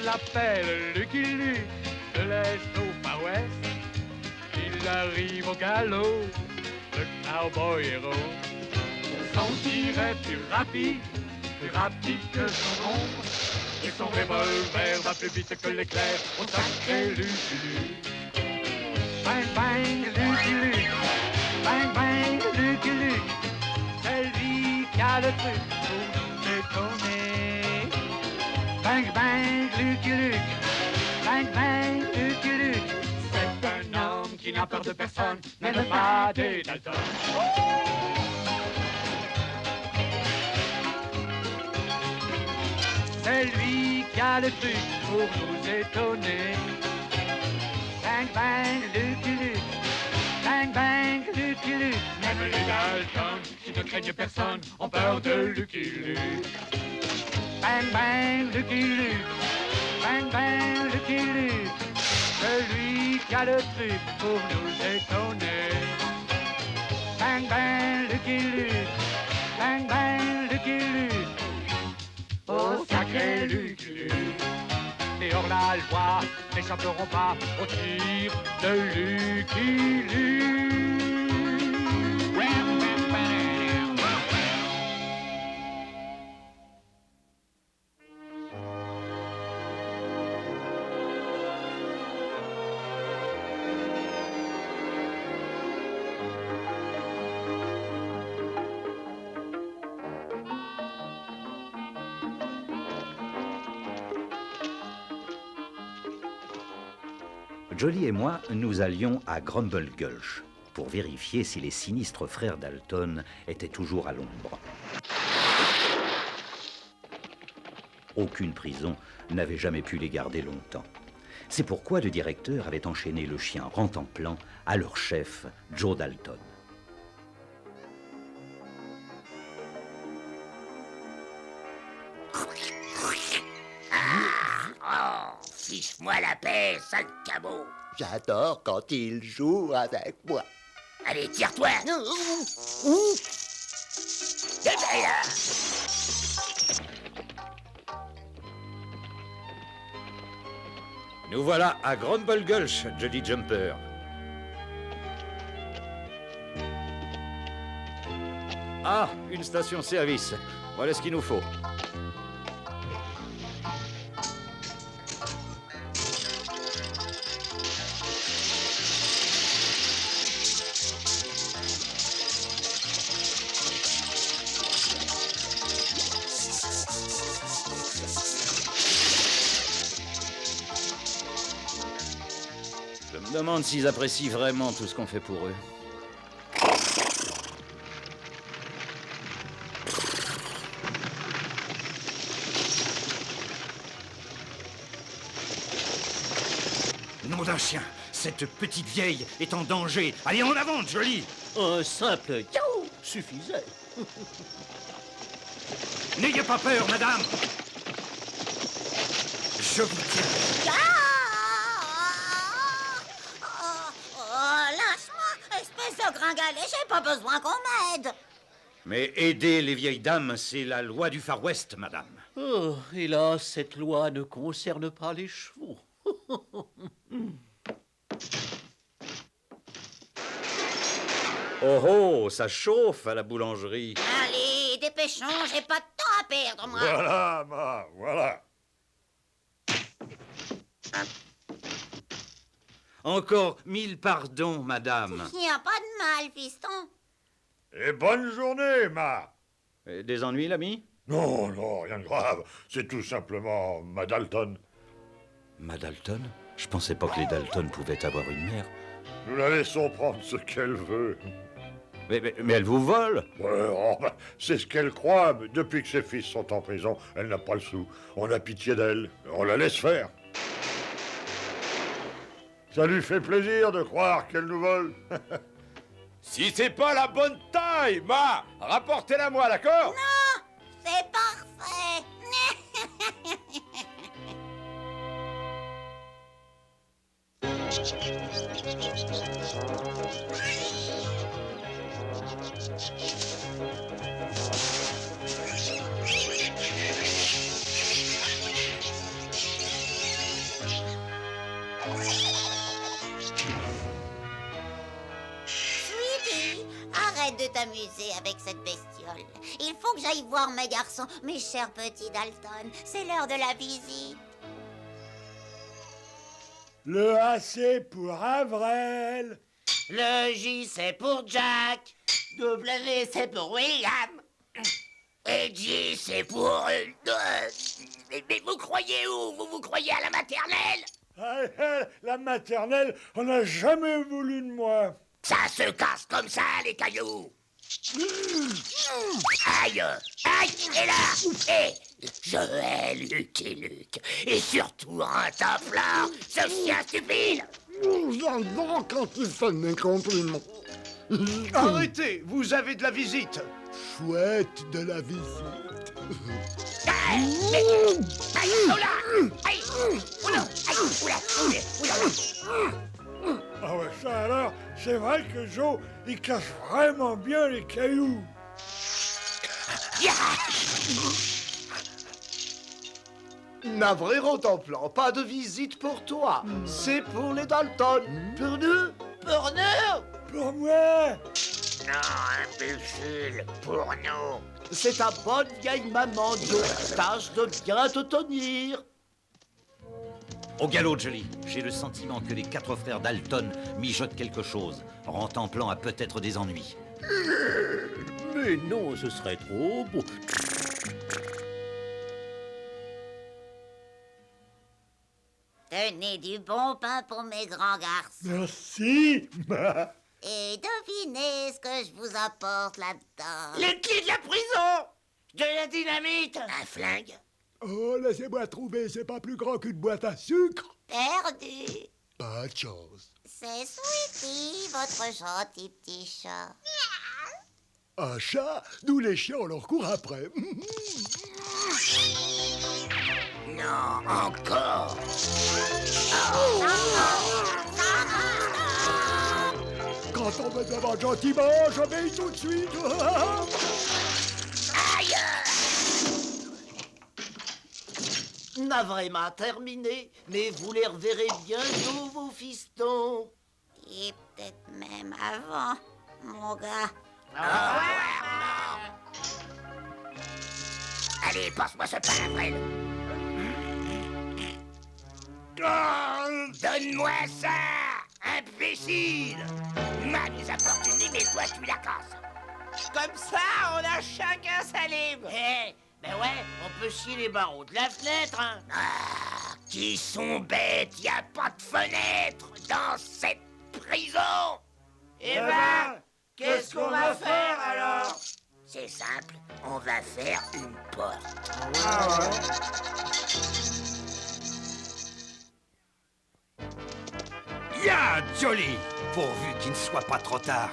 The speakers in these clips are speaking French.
l'appelle Lucky Luke, de l'Est au Far West. Il arrive au galop, le cowboy héros. Son tir est plus rapide que son ombre. Et son revolver va plus vite que l'éclair au sacré Lucky Luke. Bang bang Lucky Luke, bang bang Lucky Luke. C'est lui qui a le truc pour nous étonner. Bang bang Lucky Luke, bang bang Lucky Luke. C'est un homme qui n'a peur de personne, même pas des Dalton. C'est lui qui a le truc pour nous étonner. Bang bang Lucky Luke, bang bang Lucky Luke. Même les Dalton, qui ne craignent personne, ont peur de Lucky Luke. Bang bang Lucky Luke, bang bang Lucky Luke. Celui qui a le truc pour nous étonner. Bang bang Lucky Luke, bang bang Lucky Luke. Oh sacré Lucky Luke. Et hors la loi n'échapperont pas au tir de Lucky Luke. Jolly et moi, nous allions à Grumble Gulch pour vérifier si les sinistres frères Dalton étaient toujours à l'ombre. Aucune prison n'avait jamais pu les garder longtemps. C'est pourquoi le directeur avait enchaîné le chien Rantanplan à leur chef, Joe Dalton. Fiche-moi la paix, sale cabot. J'adore quand il joue avec moi. Allez, tire-toi. Nous voilà à Grumble Gulch, Jolly Jumper. Ah, une station-service. Voilà ce qu'il nous faut. Je me demande s'ils apprécient vraiment tout ce qu'on fait pour eux. Nom d'un chien, cette petite vieille est en danger. Allez, en avant, Jolly. Un simple yaou suffisait. N'ayez pas peur, madame. Je vous tiens. Lâche-moi, espèce de gringalet, j'ai pas besoin qu'on m'aide. Mais aider les vieilles dames, c'est la loi du Far West, madame. Oh, hélas, cette loi ne concerne pas les chevaux. Oh oh, ça chauffe à la boulangerie. Allez, dépêchons, j'ai pas de temps à perdre, moi. Voilà, ma, voilà. Encore 1000 pardons, madame. Il n'y a pas de mal, fiston. Et bonne journée, ma. Des ennuis, l'ami? Non, non, rien de grave. C'est tout simplement ma Dalton. Ma Dalton? Je pensais pas que les Dalton pouvaient avoir une mère. Nous la laissons prendre ce qu'elle veut. Mais elle vous vole? Ouais, oh, bah, c'est ce qu'elle croit. Mais depuis que ses fils sont en prison, elle n'a pas le sou. On a pitié d'elle. On la laisse faire. Ça lui fait plaisir de croire qu'elle nous vole. Si c'est pas la bonne taille, ma, rapportez-la moi, d'accord? Non, c'est parfait. amuser avec cette bestiole. Il faut que j'aille voir mes garçons, mes chers petits Dalton. C'est l'heure de la visite. Le A, c'est pour Avril. Le J, c'est pour Jack. W, c'est pour William. Et J, c'est pour... mais vous croyez où? Vous croyez à la maternelle? La maternelle, on n'a jamais voulu de moi. Ça se casse comme ça, les cailloux. Aïe, aïe, et là, et je hais Lucky Luke. Et surtout Rantanplan, ce chien stupide. J'adore quand il fait mes compliments. Arrêtez, vous avez de la visite. Chouette de la visite. Aïe, mais... Aïe, oula, aïe, oula, aïe, oula, oula, oula. Ah ouais, ça alors, c'est vrai que Joe, il cache vraiment bien les cailloux. Navré Rantanplan, pas de visite pour toi. C'est pour les Dalton. Pour nous? Pour nous? Pour moi. Non, imbécile, pour nous. C'est ta bonne vieille maman, Joe. Tâche de bien te tenir. Au galop, Jolly. J'ai le sentiment que les 4 frères Dalton mijotent quelque chose. Rantanplan a peut-être des ennuis. Mais non, ce serait trop beau. Tenez du bon pain pour mes grands garçons. Merci. Et devinez ce que je vous apporte là-dedans. Les clés de la prison. De la dynamite. Un flingue. Oh, laissez-moi trouver, c'est pas plus grand qu'une boîte à sucre. Perdu. Pas de chance. C'est Sweetie, votre gentil petit chat. Un chat, nous les chiens, on leur court après. Non, encore. Quand on me demande gentiment, j'obéis tout de suite. Aïe. Navré terminé, mais vous les reverrez bientôt, vos fistons. Et peut-être même avant, mon gars. Allez, passe-moi ce pain, Avril. Donne-moi ça, imbécile. Ma nous apporte une lime et toi tu la casses. Comme ça, on a chacun sa lime. Ben ouais, on peut scier les barreaux de la fenêtre, hein. Ah, qui sont bêtes, y a pas de fenêtre dans cette prison. Eh ben, qu'est-ce qu'on va faire alors? C'est simple, on va faire une porte. Ya, Jolly! Pourvu qu'il ne soit pas trop tard.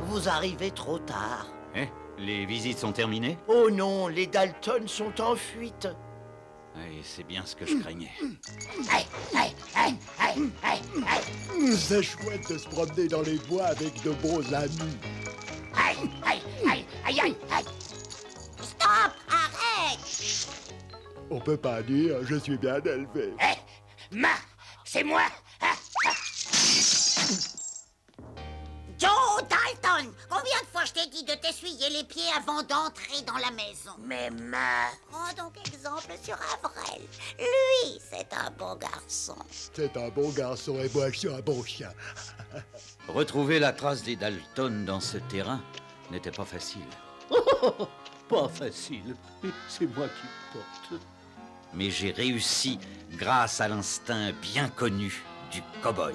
Vous arrivez trop tard. Eh, les visites sont terminées? Oh non, les Dalton sont en fuite. Oui, c'est bien ce que je craignais. Aïe, aïe, aïe, aïe, aïe, aïe, C'est chouette de se promener dans les bois avec de bons amis. aïe, aïe, aïe, aïe, aïe, aïe. Stop! Arrête! On peut pas dire, je suis bien élevé. C'est moi. Joe Dalton! Combien de fois je t'ai dit de t'essuyer les pieds avant d'entrer dans la maison? Mais ma... Prends donc exemple sur Avril. Lui, c'est un bon garçon. C'est un bon garçon et moi je suis un bon chien. Retrouver la trace des Dalton dans ce terrain n'était pas facile. Pas facile. C'est moi qui porte. Mais j'ai réussi grâce à l'instinct bien connu du cow-boy.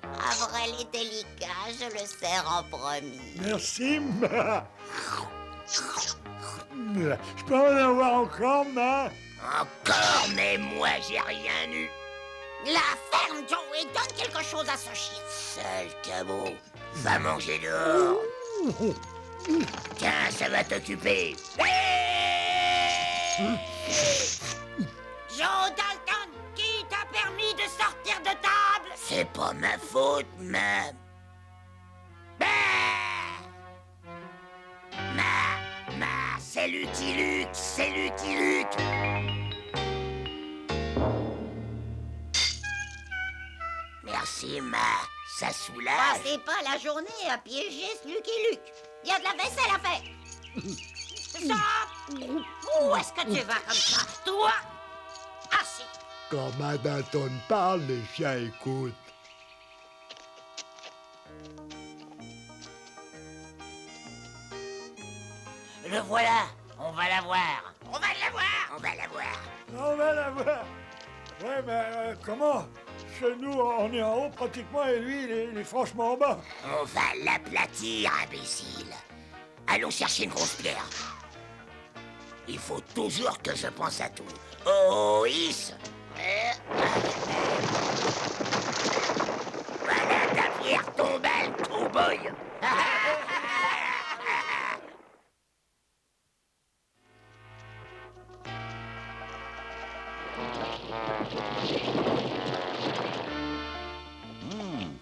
Avril est délicat, je le sers en premier. Merci, ma. Je peux en avoir encore, ma. Encore, mais moi j'ai rien eu. La ferme, Joe, et donne quelque chose à ce chien. Sale cabot, va manger dehors. Tiens, ça va t'occuper. Joe Dalton, qui t'a permis de sortir de table? C'est pas ma faute, même. C'est Lucky Luke, c'est Lucky Luke. Merci, Ma. Ça soulage. Passez pas la journée à piéger ce Lucky Luke. Il y a de la vaisselle à faire. Stop! Où est-ce que tu vas comme ça? Toi? Assis. Quand Dalton parle, les chiens écoutent. Le voilà. On va la voir. On va la voir. On va la voir. On va la voir. Ouais, mais comment? Chez nous, on est en haut pratiquement et lui, il est franchement en bas. On va l'aplatir, imbécile. Allons chercher une grosse pierre. Il faut toujours que je pense à tout. Oh, Is. Voilà ta pierre tombale, cowboy.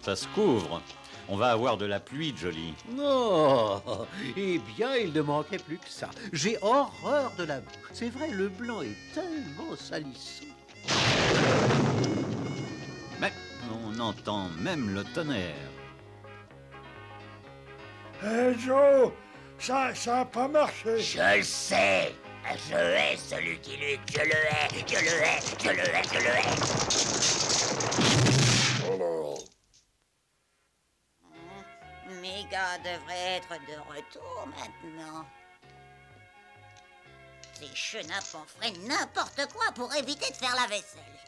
Ça se couvre. On va avoir de la pluie, Jolly. Non, eh bien, il ne manquait plus que ça. J'ai horreur de la boue. C'est vrai, le blanc est tellement salissant. Mais on entend même le tonnerre. Hé, Joe, ça a pas marché. Je le sais. Je hais ce Lucky Luke. Je le hais. Je le hais. Je le hais. Je le hais. Méga devrait être de retour maintenant. Ces chenapes en feraient n'importe quoi pour éviter de faire la vaisselle.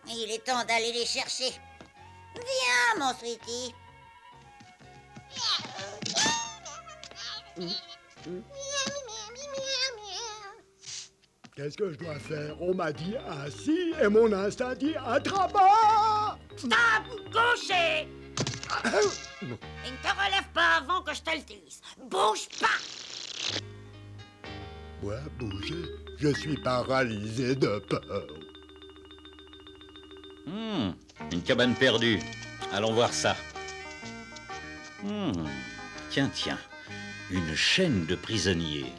Il est temps d'aller les chercher. Viens, mon sweetie. Qu'est-ce que je dois faire? On m'a dit assis et mon instinct dit attrape-moi! Stop! Couché! Et ne te relève pas avant que je te le dise. Bouge pas! Moi, bouger, je suis paralysé de peur. Une cabane perdue. Allons voir ça. Tiens, une chaîne de prisonniers.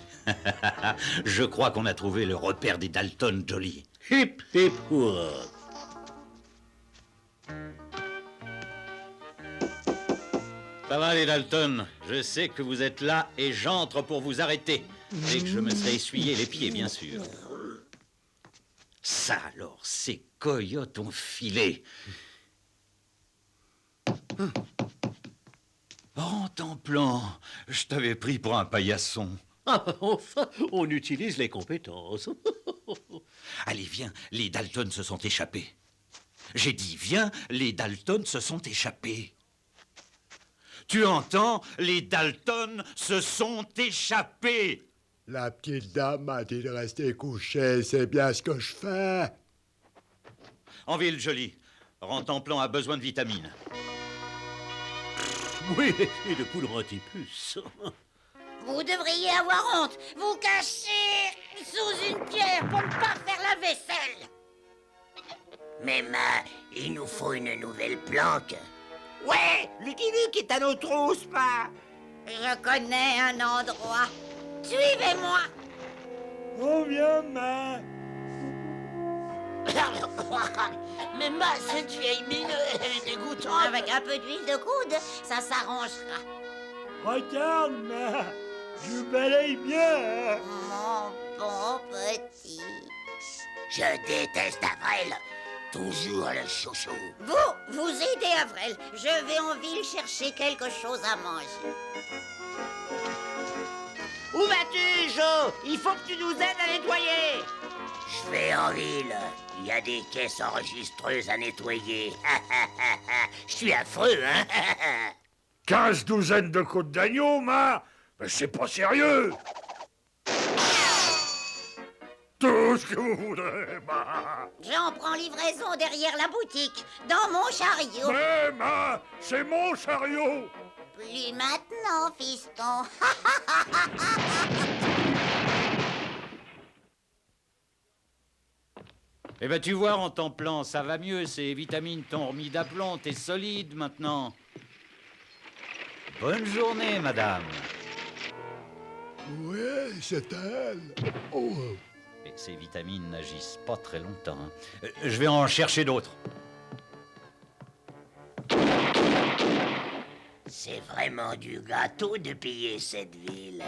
Je crois qu'on a trouvé le repère des Dalton, Jolly. Hip, hip, hurrah. Ça va, les Dalton? Je sais que vous êtes là et j'entre pour vous arrêter. Dès que je me serai essuyé les pieds, bien sûr. Ça alors, ces coyotes ont filé. Rentemplant, je t'avais pris pour un paillasson. Ah, enfin, on utilise les compétences. Allez, viens, les Dalton se sont échappés. J'ai dit, viens, les Dalton se sont échappés. Tu entends? Les Dalton se sont échappés. La petite dame m'a dit de rester couchée, c'est bien ce que je fais. En ville, Jolly, Rentemplant a besoin de vitamines. Oui, et de poudre anti-puce. Vous devriez avoir honte. Vous cachez sous une pierre pour ne pas faire la vaisselle. Mais Ma, il nous faut une nouvelle planque. Ouais, Lucky Luke est à nos trousses, Ma. Je connais un endroit. Suivez-moi. On vient, Ma. Mais Ma, cette vieille mine, elle est dégoûtante. Avec un peu d'huile de coude, ça s'arrangera. Regarde, Ma. Je balaye bien. Mon bon petit. Je déteste Avril. Toujours le chouchou. Vous aidez Avril. Je vais en ville chercher quelque chose à manger. Où vas-tu, Joe? Il faut que tu nous aides à nettoyer. Je vais en ville. Il y a des caisses enregistreuses à nettoyer. Je suis affreux, hein? 15 douzaines de côtes d'agneau, Ma. Mais c'est pas sérieux. Tout ce que vous voudrez, Ma. J'en prends livraison derrière la boutique, dans mon chariot. Mais, Ma, c'est mon chariot. Plus maintenant, fiston. Eh ben, tu vois, Rentemplant, ça va mieux. Ces vitamines t'ont remis d'aplomb. T'es solide maintenant. Bonne journée, madame. Oui, c'est elle. Oh. Et ces vitamines n'agissent pas très longtemps. Je vais en chercher d'autres. C'est vraiment du gâteau de piller cette ville.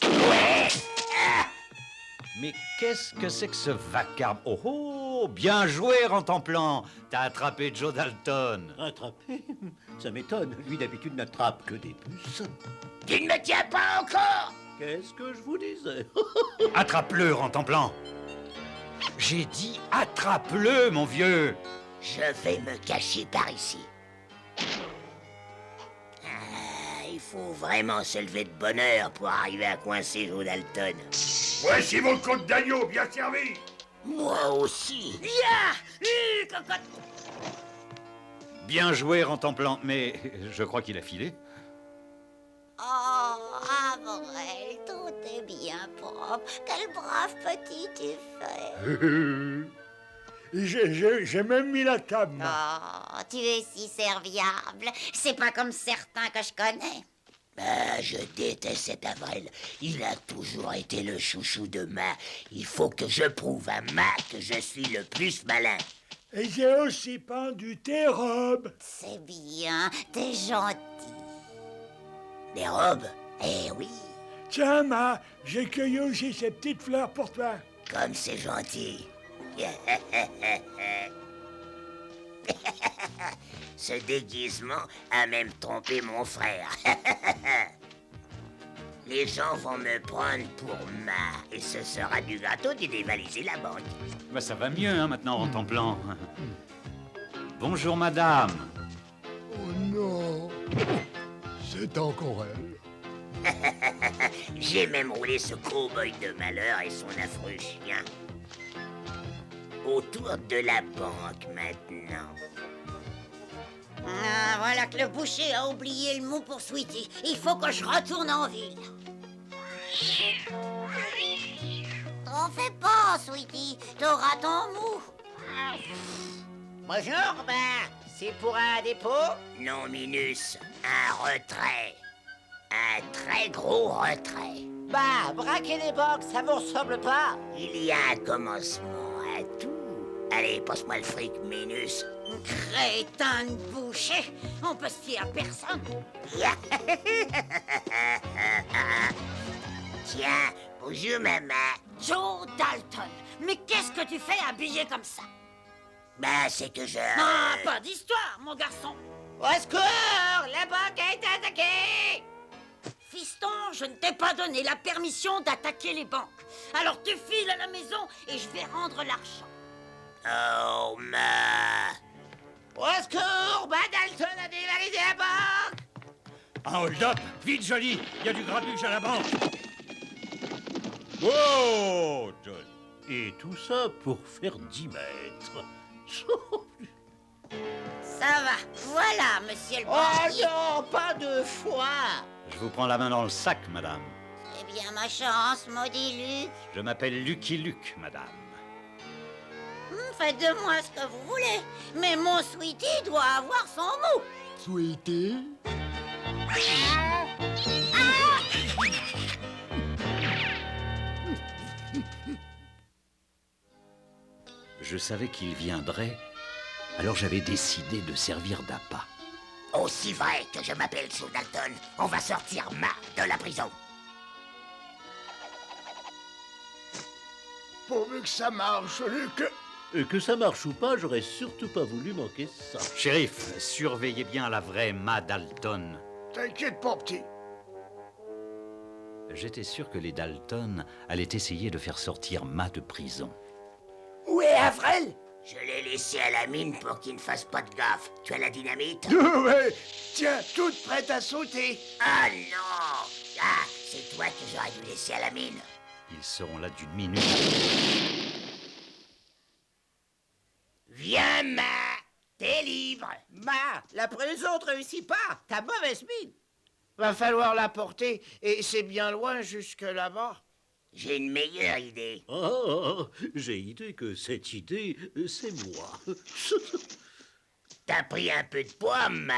Ouais! Ah! Mais qu'est-ce que c'est que ce vacarme? Oh oh, bien joué, Rantanplan. T'as attrapé Joe Dalton. Attrapé? Ça m'étonne. Lui, d'habitude, n'attrape que des puces. Tu ne me tiens pas encore? Qu'est-ce que je vous disais? Attrape-le, Rantanplan. J'ai dit attrape-le, mon vieux. Je vais me cacher par ici. Il faut vraiment se lever de bonne heure pour arriver à coincer Joe Dalton. Voici vos côtes d'agneau bien servies. Moi aussi. Cocotte. Bien joué, Rantanplan, mais je crois qu'il a filé. Oh, Avril, tout est bien propre. Quel brave petit tu fais. J'ai même mis la table. Oh, tu es si serviable. C'est pas comme certains que je connais. Ah, je déteste cet Avril. Il a toujours été le chouchou de Ma. Il faut que je prouve à Ma que je suis le plus malin. Et j'ai aussi pendu tes robes. C'est bien, t'es gentil. Des robes? Eh oui, Tiens, Ma, j'ai cueilli aussi ces petites fleurs pour toi. comme c'est gentil. Ce déguisement a même trompé mon frère. Les gens vont me prendre pour Ma et ce sera du gâteau de dévaliser la banque. Bah, ça va mieux, hein, maintenant, Rantanplan. Bonjour, madame. Oh non, c'est encore elle. J'ai même roulé ce cow-boy de malheur et son affreux chien. Autour de la banque maintenant. Ah, voilà que le boucher a oublié le mot pour Sweetie. Il faut que je retourne en ville. T'en fais pas, Sweetie. T'auras ton mou. Bonjour, c'est pour un dépôt? Non, Minus, un retrait. Un très gros retrait. Braquer les banques, ça vous ressemble pas? Il y a un commencement à tout. Allez, passe-moi le fric, Minus. Crétin de boucher. On peut se fier à personne. Tiens, bonjour, maman. Joe Dalton, mais qu'est-ce que tu fais habillé comme ça? C'est que je... Ah, pas d'histoire, mon garçon. Au secours! La banque a été attaquée! Fiston, je ne t'ai pas donné la permission d'attaquer les banques. Alors tu files à la maison et je vais rendre l'argent. Oh, Ma. Au secours! Dalton a dévalisé la banque! Un hold-up. Vite, Jolie. Il y a du grabuge à la banque. Wow, John. Et tout ça pour faire 10 mètres. Ça va, voilà, monsieur le Oh banquier. non, pas 2 fois! Je vous prends la main dans le sac, madame. C'est bien ma chance, maudit Luc. Je m'appelle Lucky Luke, madame. Faites de moi ce que vous voulez, mais mon Sweetie doit avoir son mot. Sweetie? Je savais qu'il viendrait, alors j'avais décidé de servir d'appât. Aussi vrai que je m'appelle Joe Dalton, on va sortir Ma de la prison. Pourvu que ça marche, Luc. Que ça marche ou pas, j'aurais surtout pas voulu manquer ça. Shérif, surveillez bien la vraie Ma Dalton. T'inquiète pas, petit. J'étais sûr que les Dalton allaient essayer de faire sortir Ma de prison. Où est Avril? Je l'ai laissé à la mine pour qu'il ne fasse pas de gaffe. Tu as la dynamite? Ouais, tiens, toute prête à sauter. Ah non! Ah, c'est toi que j'aurais dû laisser à la mine. Ils seront là d'une minute. Viens, Ma! T'es libre! L'après les autres réussit pas! T'as mauvaise mine! Va falloir la porter, et c'est bien loin jusque là-bas. J'ai une meilleure idée. J'ai idée que cette idée, c'est moi. T'as pris un peu de poids, Ma.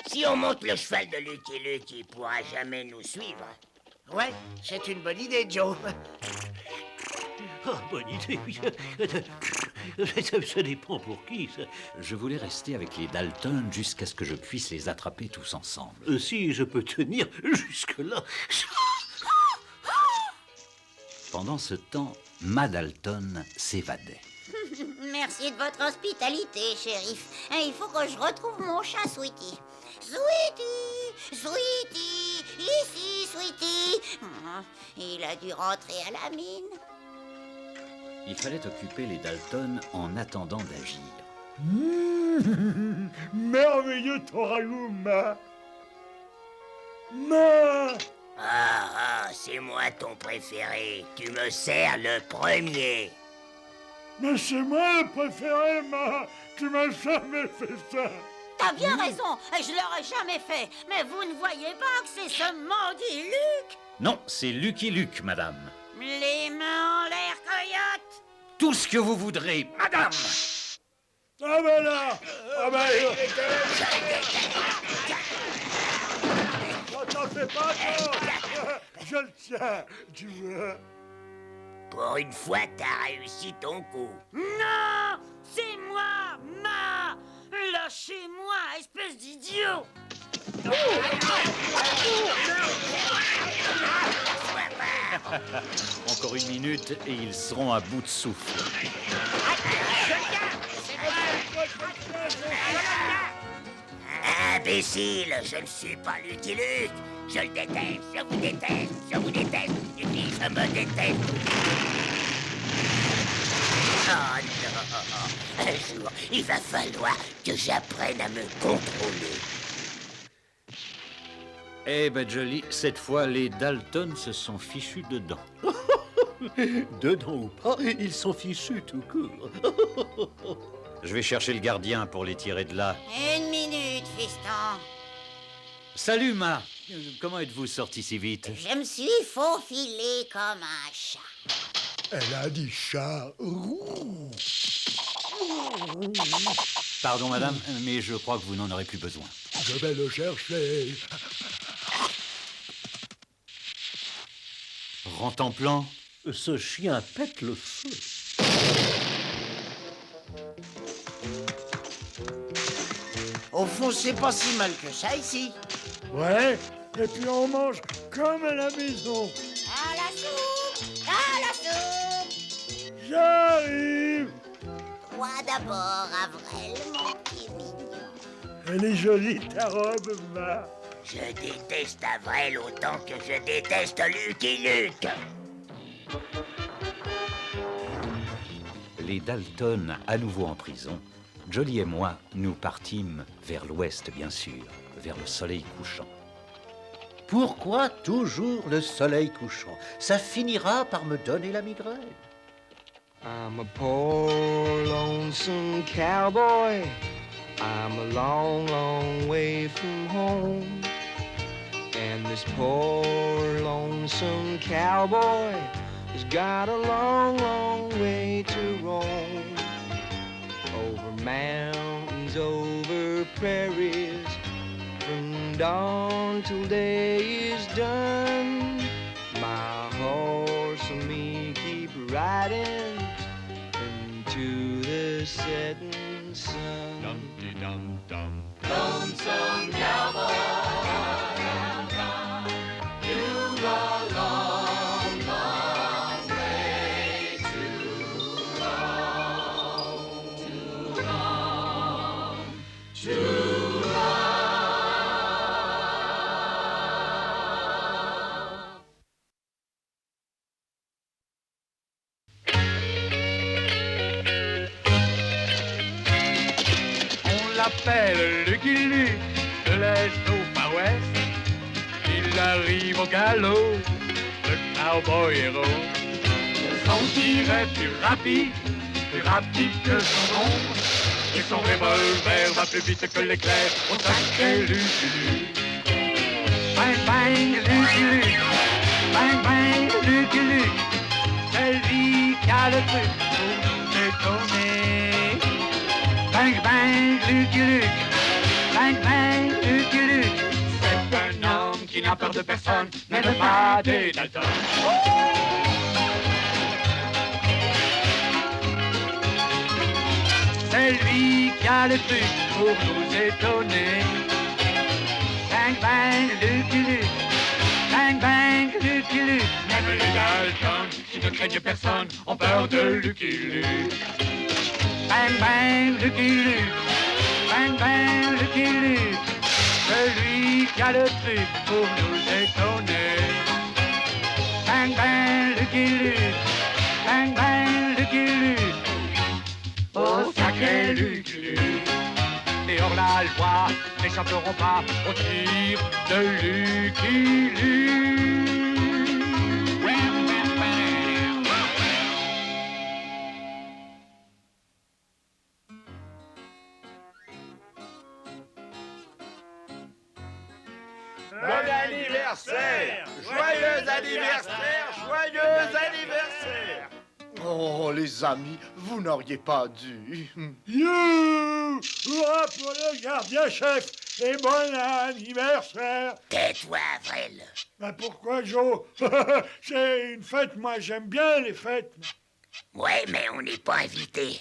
Si on monte le cheval de Lucky Luke, il pourra jamais nous suivre. Ouais, c'est une bonne idée, Joe. Bonne idée, oui. Ça dépend pour qui. Ça. Je voulais rester avec les Dalton jusqu'à ce que je puisse les attraper tous ensemble. Si je peux tenir jusque-là. Pendant ce temps, Ma Dalton s'évadait. Merci de votre hospitalité, shérif. Il faut que je retrouve mon chat, Sweetie. Sweetie! Sweetie! Ici, Sweetie! Il a dû rentrer à la mine. Il fallait occuper les Dalton en attendant d'agir. Merveilleux ton ragoût, Ma. Ma. Ah, c'est moi ton préféré. Tu me sers le premier. Mais c'est moi le préféré, Ma. Tu m'as jamais fait ça. T'as bien raison, je l'aurais jamais fait. Mais vous ne voyez pas que c'est ce maudit Luc? Non, c'est Lucky Luke, madame. Les mains en l'air, coyote! Tout ce que vous voudrez, madame. Ah ben là. Ah ben... T'en fais pas, toi. Je le tiens, tu veux. Pour une fois, t'as réussi ton coup. Non! C'est moi, Ma! Lâchez-moi, espèce d'idiot! Encore une minute et ils seront à bout de souffle. Imbécile, je ne suis pas Lucky Luke. Je le déteste, je vous déteste, je vous déteste. Et puis je me déteste. Oh non! Un jour, il va falloir que j'apprenne à me contrôler. Eh ben, Jolly, cette fois, les Dalton se sont fichus dedans. Dedans ou pas, ils sont fichus tout court. Je vais chercher le gardien pour les tirer de là. Une minute, fiston. Salut, Ma. Comment êtes-vous sorti si vite? Je me suis faufilé comme un chat. Elle a dit chat. Pardon, madame, mais je crois que vous n'en aurez plus besoin. Je vais le chercher. Rentre en plan. Ce chien pète le feu. Au fond, c'est pas si mal que ça ici. Ouais, et puis on mange comme à la maison. À la soupe! À la soupe! J'arrive. Toi d'abord, Avril, mon petit mignon. Elle est jolie ta robe, Ma. Je déteste Avril autant que je déteste Lucky Luke. Les Dalton, à nouveau en prison, Jolly et moi, nous partîmes vers l'ouest, bien sûr, vers le soleil couchant. Pourquoi toujours le soleil couchant? Ça finira par me donner la migraine. I'm a poor, lonesome cowboy. I'm a long, long way from home. And this poor, lonesome cowboy has got a long, long way to roam. Over mountains, over prairies, from dawn till day is done. My horse and me keep riding into the setting sun. Dum-de-dum-dum. Lonesome cowboy, you've a long, long way to roam, to roam, to roam. On l'appelle Lucky Luke, de l'est au far west. Il arrive au galop, le cowboy héros. Son tir est plus rapide que son ombre. Et son revolver va plus vite que l'éclair au sacré Lucky Luke. Bang bang Lucky Luke, bang bang Lucky Luke. C'est lui qui a le truc pour nous étonner. Bang bang Lucky Luke, bang bang Lucky Luke. C'est un homme qui n'a peur de personne, mais de pas des Dalton. c'est lui qui a le truc pour nous étonner. Bang, bang, Lucky Luke. Bang, bang, Lucky Luke. Même les Dalton, qui ne craignent personne, ont peur de Lucky Luke. Bang, bang, Lucky Luke. Bang, bang, Lucky Luke. Celui qui a le truc pour nous étonner. Bang, bang, Lucky Luke. Bang, bang, Lucky Luke. Oh, sacré Lucky Luke. Et hors la loi, n'échapperont pas au tir de Lucky Luke. Bon anniversaire! Joyeux anniversaire! Joyeux anniversaire! Oh, les amis, vous n'auriez pas dû. You! Hurrah pour le gardien-chef et bon anniversaire! Tais-toi, Avril. Ben pourquoi, Joe? C'est une fête, moi j'aime bien les fêtes. Ouais, mais on n'est pas invité.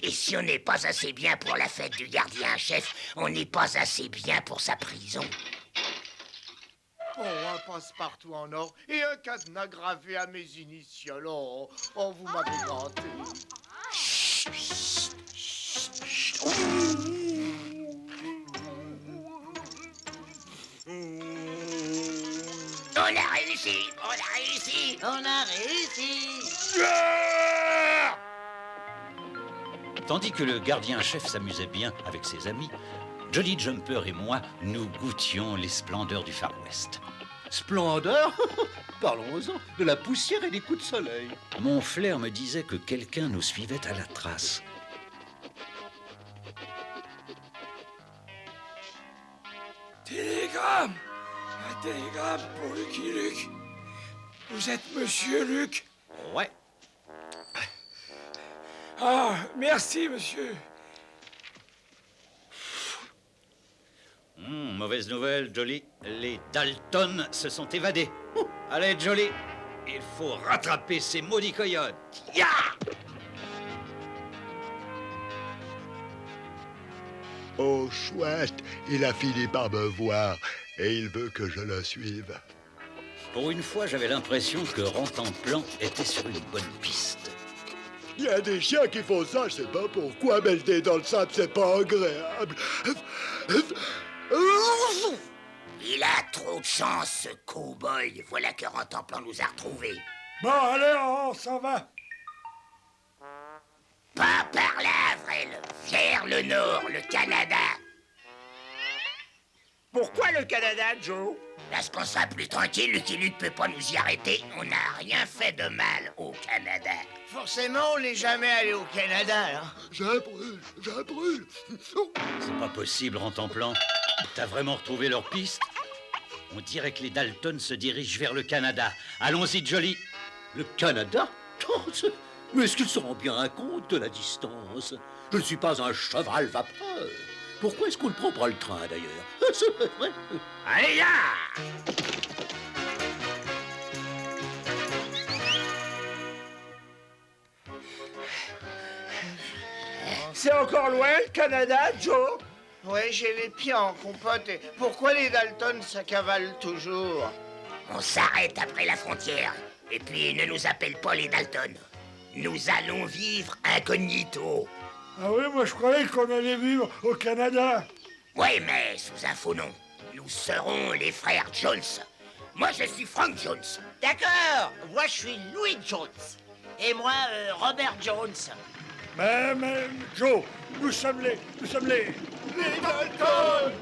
Et si on n'est pas assez bien pour la fête du gardien-chef, on n'est pas assez bien pour sa prison. Oh, un passe-partout en or et un cadenas gravé à mes initiales. Oh, vous m'avez gâté. On a réussi! On a réussi! On a réussi. Tandis que le gardien-chef s'amusait bien avec ses amis, Jolly Jumper et moi, nous goûtions les splendeurs du Far West. Splendeur? Parlons-en, de la poussière et des coups de soleil. Mon flair me disait que quelqu'un nous suivait à la trace. Télégramme! Un télégramme pour Lucky Luke. Vous êtes Monsieur Luke? Ouais. Ah, merci, monsieur. Mauvaise nouvelle, Jolly. Les Dalton se sont évadés. Allez, Jolly, il faut rattraper ces maudits coyotes. Ya! Oh, chouette, il a fini par me voir et il veut que je le suive. Pour une fois, j'avais l'impression que Rantanplan était sur une bonne piste. Il y a des chiens qui font ça, je sais pas pourquoi, mais le nez dans le sable, c'est pas agréable. Il a trop de chance, ce cow-boy. Voilà que Rantanplan nous a retrouvés. Bon, allez, on s'en va. Pas par là, Avril. Vers le nord, le Canada. Pourquoi le Canada, Joe? Parce qu'on sera plus tranquille, Lucky Luke peut pas nous y arrêter. On n'a rien fait de mal au Canada. Forcément, on n'est jamais allé au Canada, hein. Je brûle. C'est pas possible, Rantanplan. T'as vraiment retrouvé leur piste? On dirait que les Dalton se dirigent vers le Canada. Allons-y, Jolly. Le Canada? Oh, mais est-ce qu'ils se rendent bien compte de la distance? Je ne suis pas un cheval vapeur. Pourquoi est-ce qu'on ne prend pas le train, d'ailleurs? C'est vrai. Allez, là! C'est encore loin, le Canada, Joe? Ouais, j'ai les pieds en compote. Et pourquoi les Dalton, ça cavale toujours? On s'arrête après la frontière. Et puis, ne nous appelle pas les Dalton. Nous allons vivre incognito. Ah oui, moi je croyais qu'on allait vivre au Canada. Oui, mais sous un faux nom. Nous serons les frères Jones. Moi, je suis Frank Jones. D'accord. Moi, je suis Louis Jones. Et moi, Robert Jones. Mais, Joe, nous sommes les Dalton.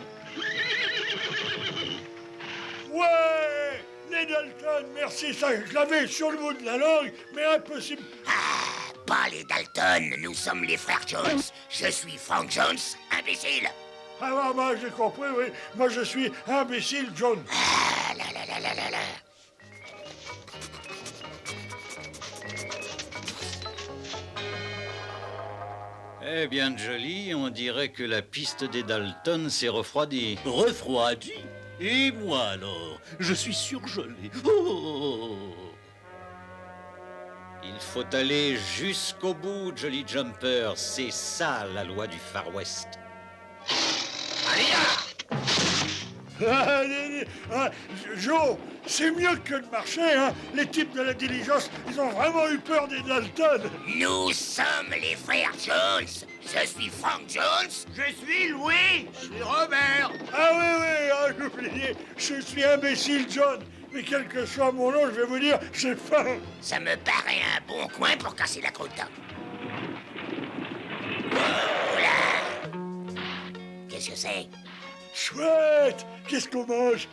Ouais, les Dalton, merci, ça, je l'avais sur le bout de la langue, mais impossible. Ah, pas les Dalton, nous sommes les frères Jones. Je suis Frank Jones, imbécile. Ah, bah, j'ai compris, oui. Moi, je suis imbécile Jones. Ah, là, là, là, là, là, là. Eh bien, Jolly, on dirait que la piste des Dalton s'est refroidie. Refroidi? Et moi, alors? Je suis surgelé. Oh! Il faut aller jusqu'au bout, Jolly Jumper. C'est ça, la loi du Far West. Allez, Joe, c'est mieux que de marcher, hein. Les types de la diligence, ils ont vraiment eu peur des Dalton. Nous sommes les frères Jones. Je suis Frank Jones. Je suis Louis. Je suis Robert. Ah oui, j'ai oublié. Je suis imbécile John. Mais quel que soit mon nom, je vais vous dire, j'ai faim. Ça me paraît un bon coin pour casser la croûte. Oula. Qu'est-ce que c'est? Chouette. Qu'est-ce qu'on mange?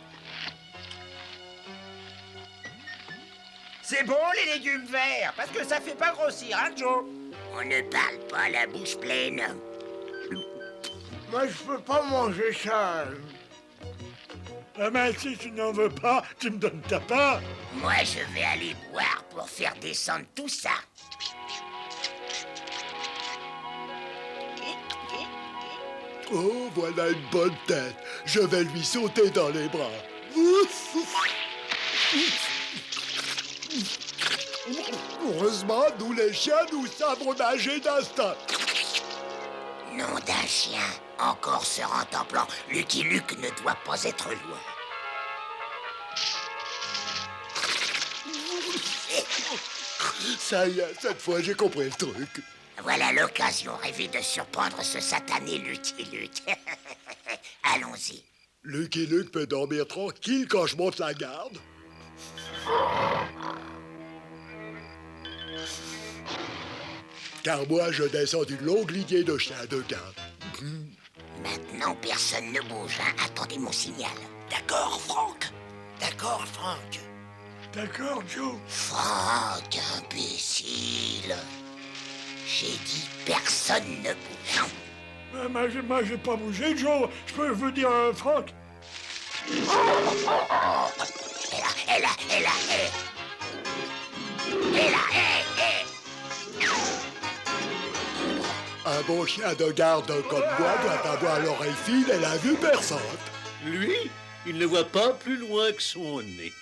C'est bon les légumes verts, parce que ça fait pas grossir, hein, Joe? On ne parle pas la bouche pleine. Moi, je peux pas manger ça. Ah ben, si tu n'en veux pas, tu me donnes ta part. Moi, je vais aller boire pour faire descendre tout ça. Oh, voilà une bonne tête. Je vais lui sauter dans les bras. Heureusement, nous les chiens, nous savons nager d'instinct. Nom d'un chien, encore se rentemplant, Lucky Luke ne doit pas être loin. Ça y est, cette fois, j'ai compris le truc. Voilà l'occasion rêvée de surprendre ce satané Lucky Luke. Allons-y. Lucky Luke peut dormir tranquille quand je monte la garde. Car moi, je descends d'une longue lignée de chiens de garde. Maintenant, personne ne bouge, hein? Attendez mon signal. D'accord, Frank. D'accord, Frank. D'accord, Joe. Frank, imbécile. J'ai dit personne ne bouge. Moi, j'ai pas bougé, Joe. Je peux vous dire, Frank. Elle Un bon chien de garde comme moi doit avoir l'oreille fine et la vue perçante. Lui, il ne voit pas plus loin que son nez.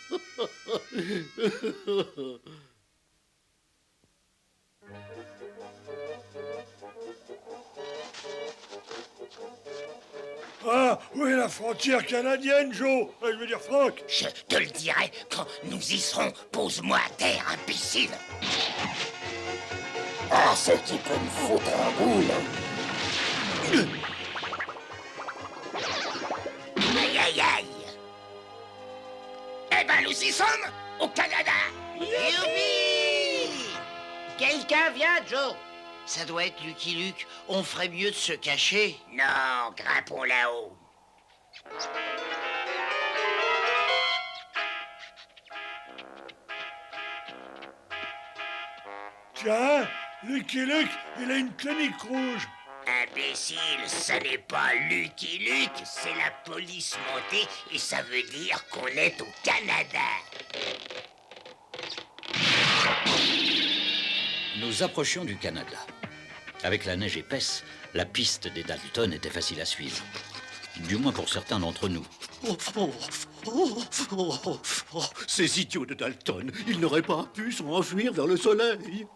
Ah, où est la frontière canadienne, Joe? Je veux dire, Frank. Je te le dirai quand nous y serons. Pose-moi à terre, imbécile. Ah, ce qui peut me foutre en boule. Aïe, aïe, aïe. Eh ben, nous y sommes, au Canada. Youpi! Quelqu'un vient, Joe? Ça doit être Lucky Luke. On ferait mieux de se cacher. Non, grimpons là-haut. Tiens, Lucky Luke, il a une clinique rouge. Imbécile, ce n'est pas Lucky Luke, c'est la police montée et ça veut dire qu'on est au Canada. Nous approchions du Canada. Avec la neige épaisse, la piste des Dalton était facile à suivre. Du moins pour certains d'entre nous. Ces idiots de Dalton, ils n'auraient pas pu s'enfuir vers le soleil.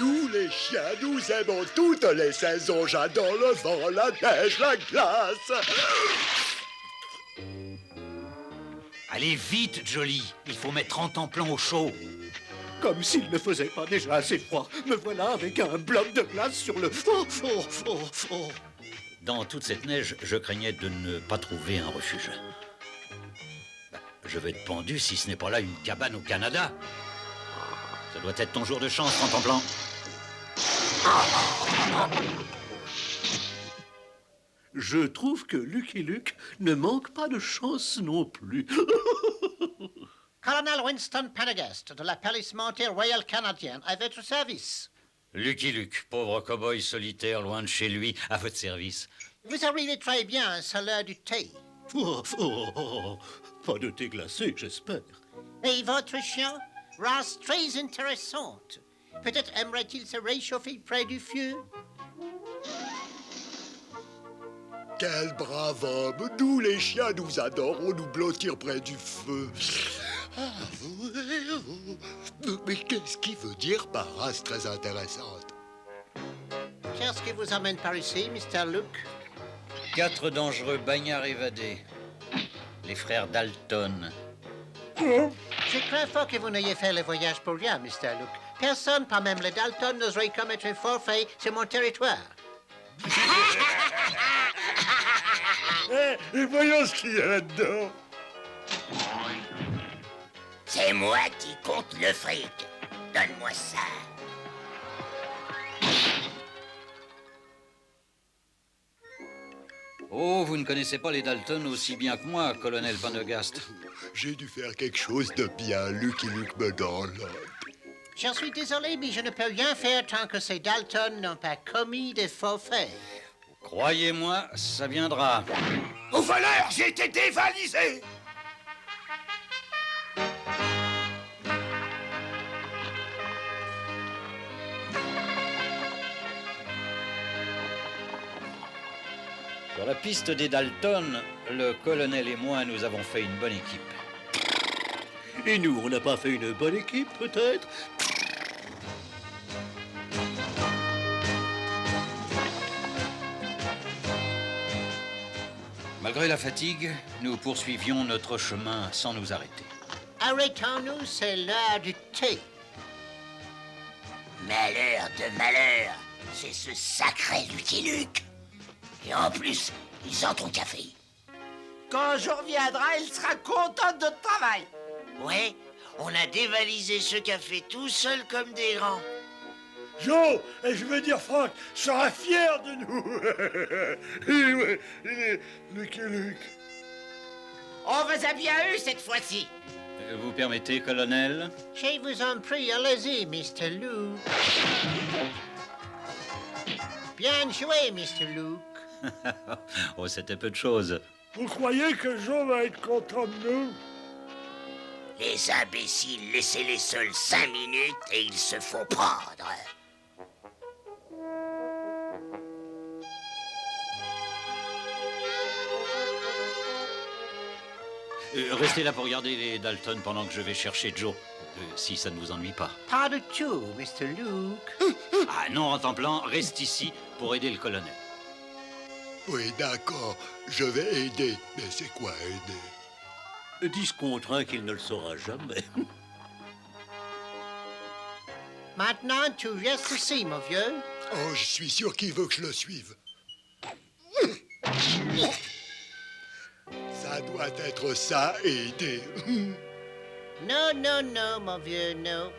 Nous, les chiens, nous aimons toutes les saisons. J'adore le vent, la neige, la glace. Allez vite, Jolly. Il faut mettre en temps-plan au chaud. Comme s'il ne faisait pas déjà assez froid. Me voilà avec un bloc de glace sur le... Dans toute cette neige, je craignais de ne pas trouver un refuge. Je vais être pendu si ce n'est pas là une cabane au Canada. Ça doit être ton jour de chance, en temps-plan. Je trouve que Lucky Luke ne manque pas de chance non plus. Colonel Winston Pendergast de la police montée royale canadienne à votre service. Lucky Luke, pauvre cow-boy solitaire loin de chez lui, à votre service. Vous arrivez très bien, c'est l'heure du thé. Pas de thé glacé, j'espère. Et votre chien? Race très intéressante. Peut-être aimerait-il se réchauffer près du feu? Quel brave homme. Nous, les chiens, nous adorons nous blottir près du feu. Mais qu'est-ce qu'il veut dire par race très intéressante? Qu'est-ce qui vous amène par ici, Mr. Luke? 4 dangereux bagnards évadés. Les frères Dalton. Je crains fort que vous n'ayez fait le voyage pour rien, Mr. Luke. Personne, pas même les Dalton, n'oserait commettre un forfait sur mon territoire. Et voyons ce qu'il y a là-dedans. C'est moi qui compte le fric. Donne-moi ça. Oh, vous ne connaissez pas les Dalton aussi bien que moi, colonel Pendergast. J'ai dû faire quelque chose de bien, Lucky Luke me donne. Je suis désolé, mais je ne peux rien faire tant que ces Dalton n'ont pas commis de forfaits. Croyez-moi, ça viendra. Au voleur, j'ai été dévalisé! Sur la piste des Dalton, le colonel et moi, nous avons fait une bonne équipe. Et nous, on n'a pas fait une bonne équipe, peut-être? Malgré la fatigue, nous poursuivions notre chemin sans nous arrêter. Arrêtons-nous, c'est l'heure du thé. Malheur de malheur, c'est ce sacré Lucky Luke. Et en plus, il sent ton café. Quand je reviendrai, il sera content de notre travail. Ouais, on a dévalisé ce café tout seul comme des grands. Joe, et je veux dire Franck, sera fier de nous. Ouais, il est Lucky Luke. On vous a bien eu cette fois-ci. Vous permettez, colonel? Je vous en prie, allez-y, Mr. Luke. Bien joué, Mr. Luke. Oh, c'était peu de choses. Vous croyez que Joe va être content de nous? Les imbéciles, laissez-les seuls 5 minutes et ils se font prendre. Restez là pour regarder les Dalton pendant que je vais chercher Joe, si ça ne vous ennuie pas. Pas du tout, Mr. Luke. Ah non, en temps plan, reste ici pour aider le colonel. Oui, d'accord, je vais aider. Mais c'est quoi aider? 10 contre 1 qu'il ne le saura jamais. Maintenant, tu restes ici, mon vieux. Oh, je suis sûr qu'il veut que je le suive. Ça doit être ça, aider. Non, non, non, mon vieux, non.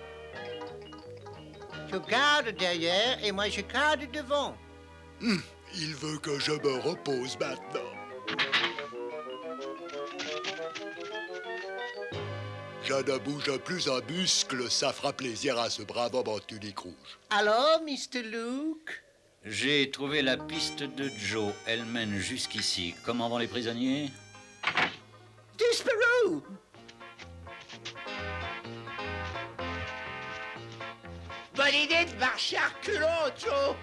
Tu gardes derrière et moi je garde devant. Il veut que je me repose maintenant. Je ne bouge plus un muscle, ça fera plaisir à ce brave homme en tunique rouge. Alors, Mr. Luke? J'ai trouvé la piste de Joe. Elle mène jusqu'ici. Comment vont les prisonniers? Disparu! Bonne idée de marcher à reculons, Joe!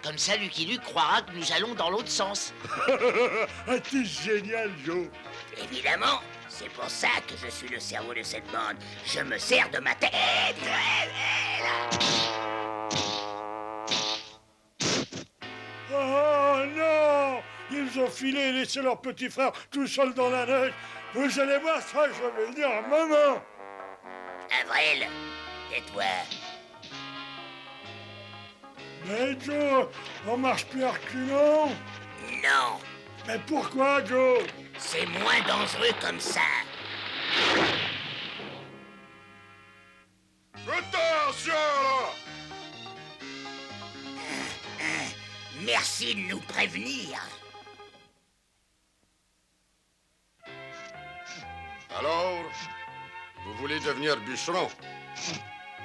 Comme ça, Lucky Luke croira que nous allons dans l'autre sens. Ah, t'es génial, Joe. Évidemment, c'est pour ça que je suis le cerveau de cette bande. Je me sers de ma tête. Oh non! Ils ont filé et laissé leur petit frère tout seul dans la neige. Vous allez voir ça, je vais le dire à maman. Avril, tais-toi. Mais Joe, on marche plus à reculons? Non. Mais pourquoi, Joe? C'est moins dangereux comme ça. Attention, là! Merci de nous prévenir. Alors, vous voulez devenir bûcheron?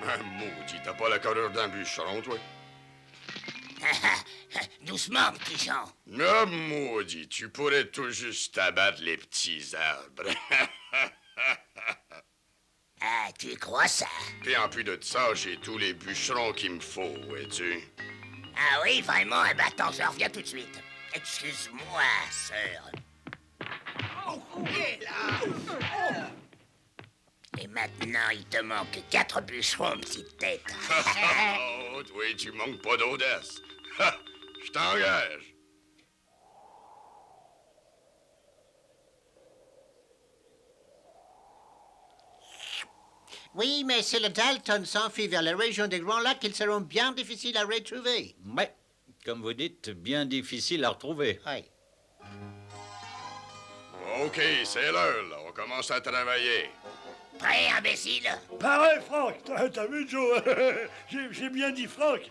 Maudit, t'as pas la carrure d'un bûcheron, toi? Doucement, petit Jean. Ah, maudit, tu pourrais tout juste abattre les petits arbres. Ah, tu crois ça? Puis en plus de ça, j'ai tous les bûcherons qu'il me faut, vois-tu? Ah oui, vraiment? Eh ben, attends, je reviens tout de suite. Excuse-moi, sœur. Et maintenant, il te manque 4 bûcherons, petite tête. Oh, toi, tu manques pas d'audace. Ha! Je t'engage. Oui, mais si le Dalton s'enfuit vers la région des Grands Lacs, ils seront bien difficiles à retrouver. Ouais, comme vous dites, bien difficile à retrouver. Oui. OK, c'est l'heure, là. On commence à travailler. Prêt, imbécile? Pareil, Franck. T'as vu, Joe? J'ai bien dit Franck.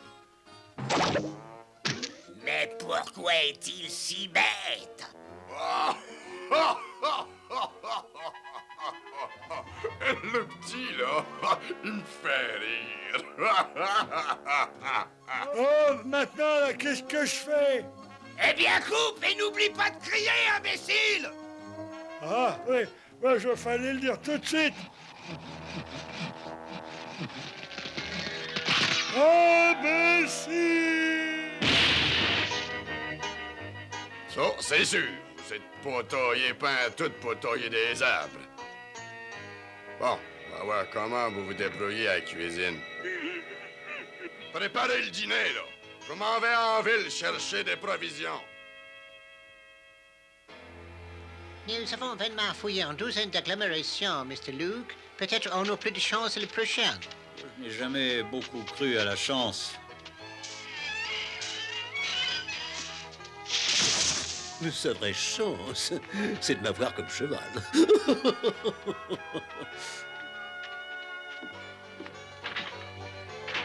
Mais pourquoi est-il si bête? Le petit, là, il me fait rire. Oh, maintenant, là, qu'est-ce que je fais? Eh bien, coupe et n'oublie pas de crier, imbécile! Ah, oui, ben, je fallait le dire tout de suite. Imbécile! Ça, c'est sûr. Vous êtes pas taillé tout pour tailler des arbres. Bon, on va voir comment vous vous débrouillez à la cuisine. Préparez le dîner, là. Je m'en vais en ville chercher des provisions. Nous avons vainement fouillé en 12 d'agglomérations, Mr. Luke. Peut-être on a plus de chance la prochaine. Je n'ai jamais beaucoup cru à la chance. Sa vraie chance, c'est de m'avoir comme cheval.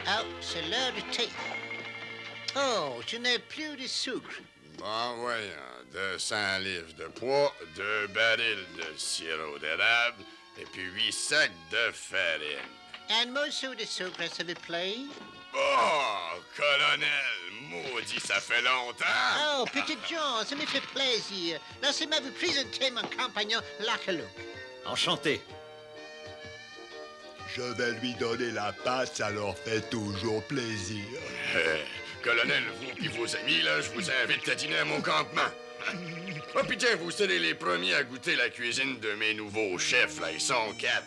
Oh, c'est l'heure du thé. Oh, je n'ai plus de sucre. Bon, voyons. 200 livres de poids, 2 barils de sirop d'érable et puis 8 sacs de farine. Un morceau de sucre, s'il vous plaît. Oh, colonel, maudit, ça fait longtemps. Oh, petit John, ça me fait plaisir. Laissez-moi vous présenter mon compagnon, Lucky Luke. Enchanté. Je vais lui donner la passe, ça leur fait toujours plaisir. Colonel, vous et vos amis, là, je vous invite à dîner à mon campement. Oh, puis tiens, vous serez les premiers à goûter la cuisine de mes nouveaux chefs, là. Ils sont 4.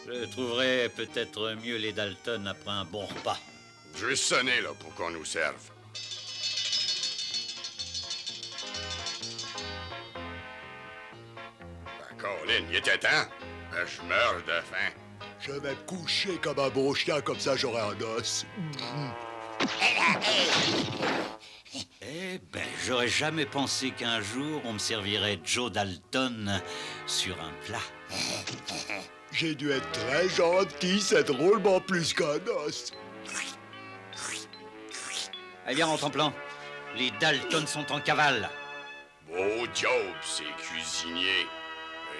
Je trouverai peut-être mieux les Dalton après un bon repas. Juste sonner, là, pour qu'on nous serve. Colin, il était temps. Je meurs de faim. Je vais me coucher comme un bon chien, comme ça j'aurai un os. Eh ben, j'aurais jamais pensé qu'un jour on me servirait Joe Dalton sur un plat. J'ai dû être très gentil, c'est drôlement plus qu'un os. Eh bien, Rontemplan, les Dalton sont en cavale. Beau job, ces cuisiniers.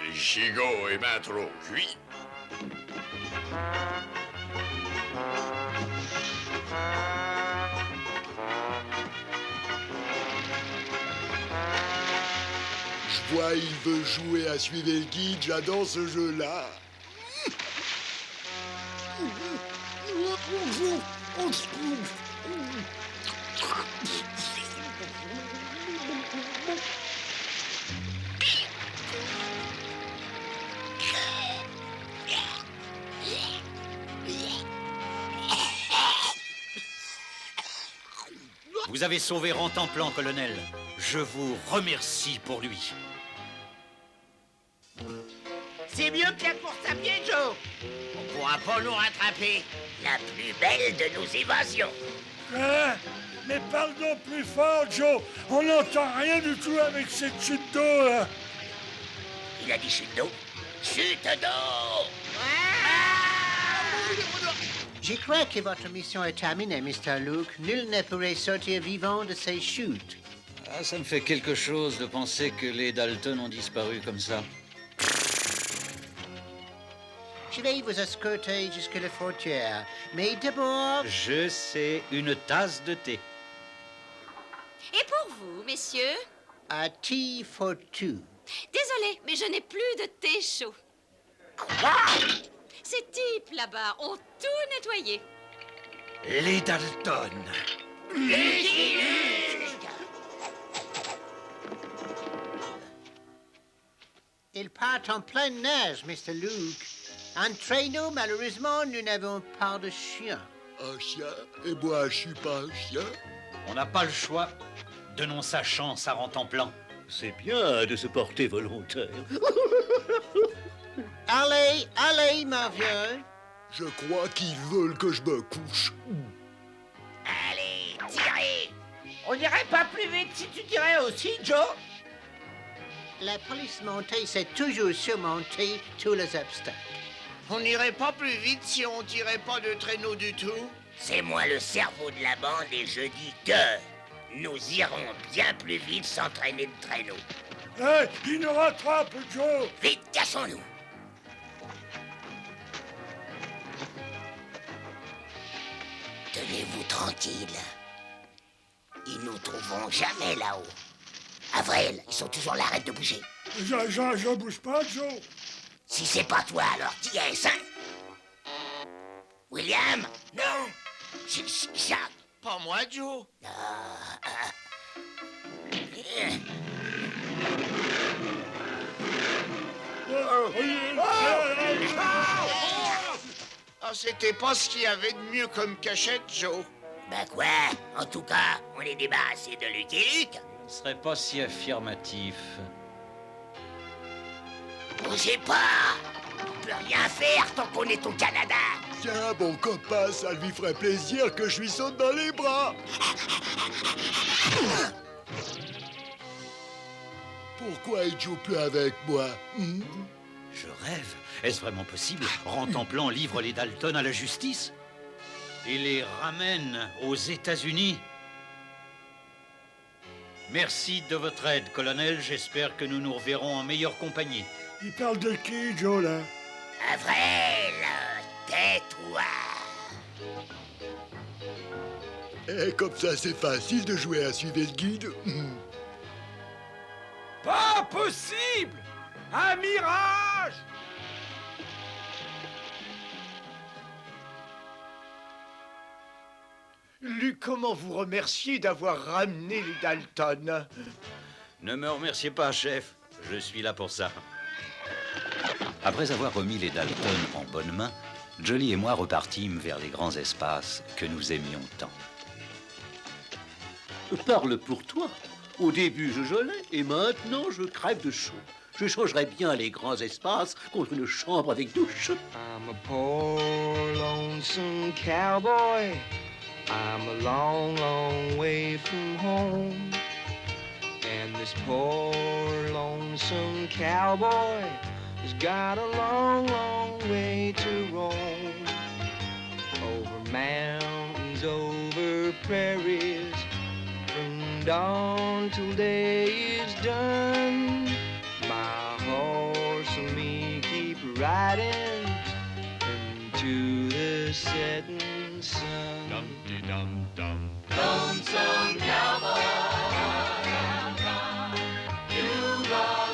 Le gigot est bien trop cuit. Je vois, il veut jouer à suivre le guide, j'adore ce jeu-là. Vous avez sauvé Rontemplan, colonel. Je vous remercie pour lui. C'est mieux que la course à pied, Joe. On pourra pas nous rattraper. La plus belle de nos évasions. Hein? Mais parle donc plus fort, Joe. On n'entend rien du tout avec cette chute d'eau, là. Il a dit chute d'eau. Chute d'eau! Je crois que votre mission est terminée, Mr. Luke. Nul ne pourrait sortir vivant de ces chutes. Ah, ça me fait quelque chose de penser que les Dalton ont disparu comme ça. Je vais vous escorter jusqu'à la frontière. Mais d'abord... Je sais, une tasse de thé. Et pour vous, messieurs? A tea for two. Désolé, mais je n'ai plus de thé chaud. Ces types là-bas ont tout nettoyé. Les Dalton. Ils partent en pleine neige, Mr. Luke. Entre nous, malheureusement, nous n'avons pas de chien. Un chien? Et moi, je suis pas un chien. On n'a pas le choix. Donnons sa chance à Rantanplan. C'est bien de se porter volontaire. Allez, allez, ma vieille. Je crois qu'ils veulent que je me couche. Allez, tirez! On n'irait pas plus vite si tu tirais aussi, Joe? La police montée sait toujours surmonter tous les obstacles. On n'irait pas plus vite si on tirait pas de traîneau du tout? C'est moi le cerveau de la bande et je dis que nous irons bien plus vite sans traîner de traîneau. Hé, il nous rattrape, Joe! Vite, cassons-nous! Tenez-vous tranquille. Ils nous trouveront jamais là-haut. Avril, ils sont toujours là, arrête de bouger. Je bouge pas, Joe. Si c'est pas toi, alors qui est-ce, hein? William? Non! Jacques? Pas moi, Joe. Ah, c'était pas ce qu'il y avait de mieux comme cachette, Joe. Ben quoi? En tout cas, on est débarrassé de Lucky Luke. Ce serait pas si affirmatif. Bougez pas! On peut rien faire tant qu'on est au Canada. Tiens, mon copain, ça lui ferait plaisir que je lui saute dans les bras. Pourquoi il joue plus avec moi? Je rêve. Est-ce vraiment possible? Rantanplan livre les Dalton à la justice et les ramène aux États-Unis. Merci de votre aide, colonel. J'espère que nous nous reverrons en meilleure compagnie. Il parle de qui, Joe, là? Avril, tais-toi. Et comme ça, c'est facile de jouer à suivre le guide. Pas possible! Un mirage! Luc, comment vous remercier d'avoir ramené les Dalton? Ne me remerciez pas, chef. Je suis là pour ça. Après avoir remis les Dalton en bonne main, Jolly et moi repartîmes vers les grands espaces que nous aimions tant. Parle pour toi. Au début, je gelais, et maintenant, je crève de chaud. Je changerais bien les grands espaces contre une chambre avec douche. I'm a poor, lonesome cowboy. I'm a long, long way from home. And this poor, lonesome cowboy has got a long, long way to roam. Over mountains, over prairies, from dawn till day is done. My horse and me keep riding into the setting sun. Dum-de-dum-dum. Lonesome cowboy, you've a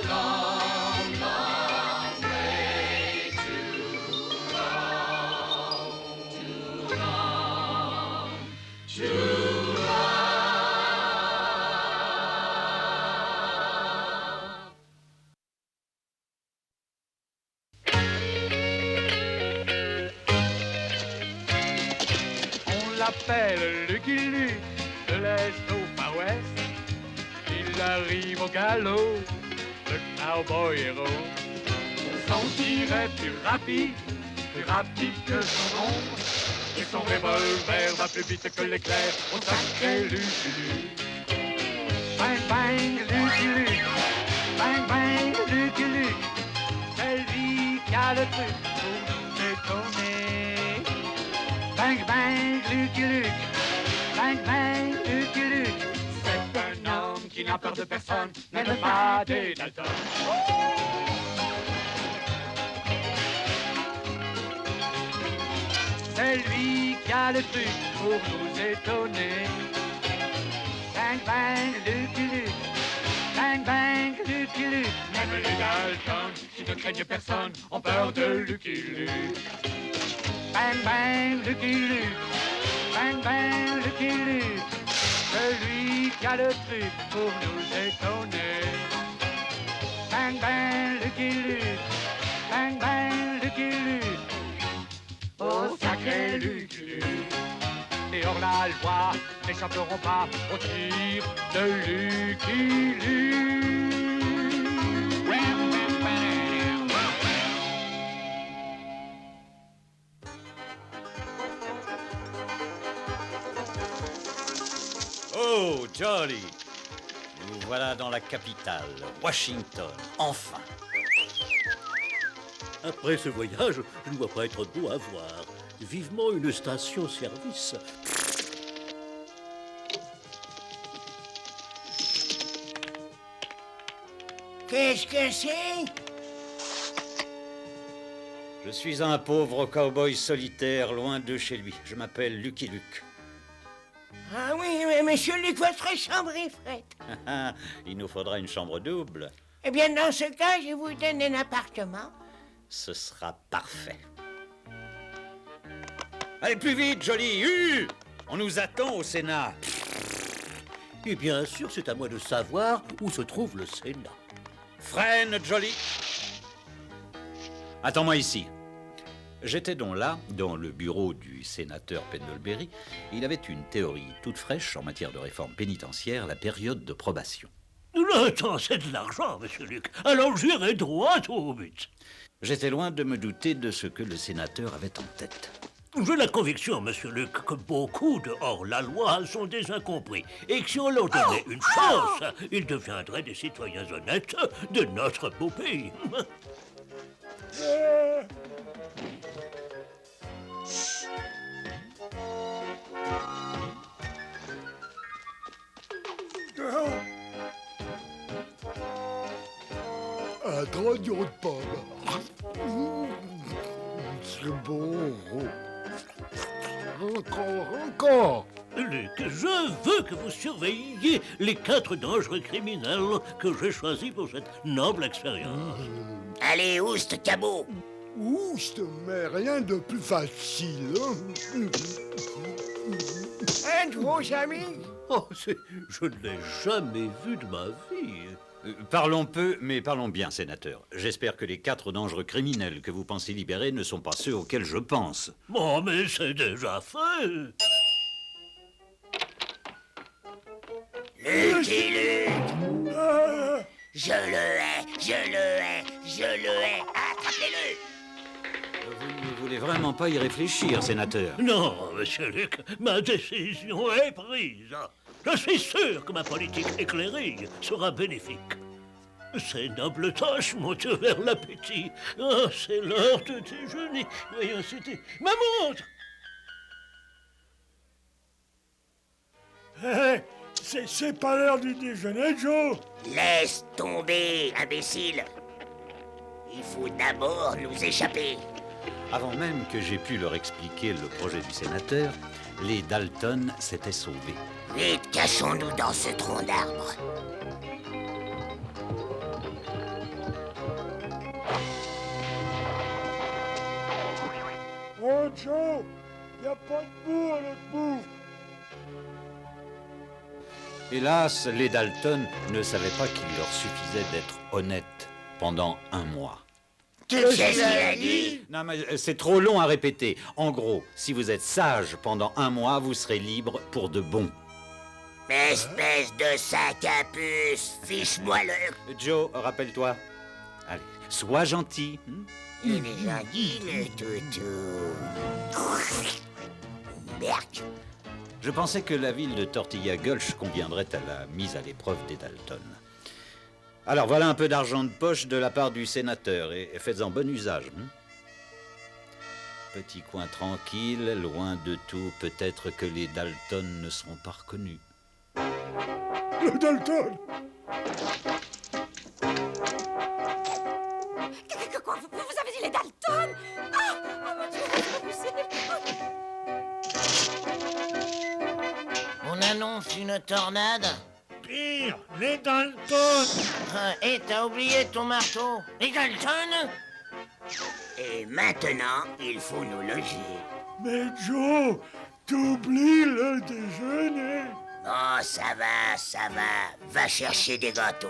long, long way to roam, to roam, to l'appelle Lucky Luke, de l'est au far west. Il arrive au galop, le cowboy héros. Son tir est plus rapide que son ombre. Et son revolver va plus vite que l'éclair au sacré Lucky Luke. Bang bang Lucky Luke, bang bang Lucky Luke. C'est lui qui a le truc pour nous détonner. Bang bang Lucky Luke, bang bang Lucky Luke. C'est un homme qui n'a peur de personne, même pas des Dalton. C'est lui qui a le truc pour nous étonner. Bang bang Lucky Luke, bang bang Lucky Luke. Même les Dalton, qui ne craignent personne, ont peur de Lucky Luke. Bang bang Lucky Luke, bang bang Lucky Luke. Celui qui a le truc pour nous étonner. Bang, bang, Lucky Luke. Bang, bang, Lucky Luke. Oh, sacré Lucky Luke. Et hors la loi, n'échapperont pas au tir de Lucky Luke. Oh, Jolly! Nous voilà dans la capitale, Washington, enfin. Après ce voyage, je ne dois pas être beau à voir. Vivement une station-service. Qu'est-ce que c'est? Je suis un pauvre cow-boy solitaire, loin de chez lui. Je m'appelle Lucky Luke. Ah oui, mais monsieur Luc, votre chambre est frette. Il nous faudra une chambre double. Eh bien, dans ce cas, je vous donne un appartement. Ce sera parfait. Allez, plus vite, Jolly! On nous attend au Sénat. Et bien sûr, c'est à moi de savoir où se trouve le Sénat. Freine, Jolly! Attends-moi ici. J'étais donc là, dans le bureau du sénateur Pendlebury. Il avait une théorie toute fraîche en matière de réforme pénitentiaire, la période de probation. Le temps, c'est de l'argent, monsieur Luc. Alors j'irai droit au but. J'étais loin de me douter de ce que le sénateur avait en tête. J'ai la conviction, monsieur Luc, que beaucoup de hors-la-loi sont des incompris et que si on leur donnait une chance, ils deviendraient des citoyens honnêtes de notre beau pays. Un trognon de pomme. C'est bon. Encore. Luc, je veux que vous surveilliez les 4 dangereux criminels que j'ai choisis pour cette noble expérience. Allez, oust, cabot. Oust, mais rien de plus facile. Un de vos amis? Oh, je ne l'ai jamais vu de ma vie. Parlons peu, mais parlons bien, sénateur. J'espère que les 4 dangereux criminels que vous pensez libérer ne sont pas ceux auxquels je pense. Bon, mais c'est déjà fait. Lucky Luke! Je le hais, je le hais, je le hais. Attrapez-le! Vous ne voulez vraiment pas y réfléchir, sénateur? Non, monsieur Luc, ma décision est prise. Je suis sûr que ma politique éclairée sera bénéfique. Ces nobles tâches m'ont ouvert l'appétit. Oh, c'est l'heure de déjeuner. Voyons, c'était ma montre. Hé, c'est pas l'heure du déjeuner, Joe. Laisse tomber, imbécile. Il faut d'abord nous échapper. Avant même que j'aie pu leur expliquer le projet du sénateur, les Dalton s'étaient sauvés. Vite, cachons-nous dans ce tronc d'arbre. Oh, Joe, y a pas de boue à l'autre bout. Hélas, les Dalton ne savaient pas qu'il leur suffisait d'être honnêtes pendant 1 mois. Qu'est-ce qu'il a dit? Non, mais c'est trop long à répéter. En gros, si vous êtes sage pendant 1 mois, vous serez libre pour de bon. Espèce de sac à puce, fiche-moi le... Joe, rappelle-toi. Allez, sois gentil. Il est gentil, le toutou. Berk. Je pensais que la ville de Tortilla Gulch conviendrait à la mise à l'épreuve des Dalton. Alors voilà un peu d'argent de poche de la part du sénateur et faites-en bon usage. Petit coin tranquille, loin de tout, peut-être que les Dalton ne seront pas reconnus. Le Dalton! Quoi, vous avez dit les Dalton? Ah! Oh mon Dieu, c'est pas possible! On annonce une tornade? Pire, les Dalton! Hé, t'as oublié ton marteau? Les Dalton? Et maintenant, il faut nous loger. Mais Joe, t'oublies le déjeuner. Oh, ça va, ça va. Va chercher des gâteaux.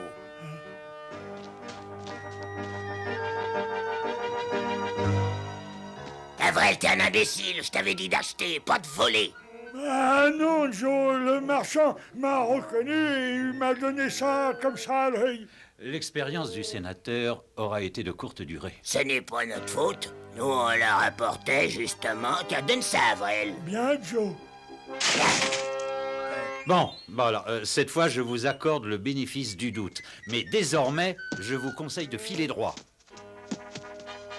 Avrel, t'es un imbécile. Je t'avais dit d'acheter, pas de voler. Ah non, Joe, le marchand m'a reconnu et il m'a donné ça comme ça à l'œil. L'expérience du sénateur aura été de courte durée. Ce n'est pas notre faute. Nous, on leur apportait justement. Tiens, donne ça, Avrel. Bien, Joe. Bon, alors, cette fois, je vous accorde le bénéfice du doute. Mais désormais, je vous conseille de filer droit.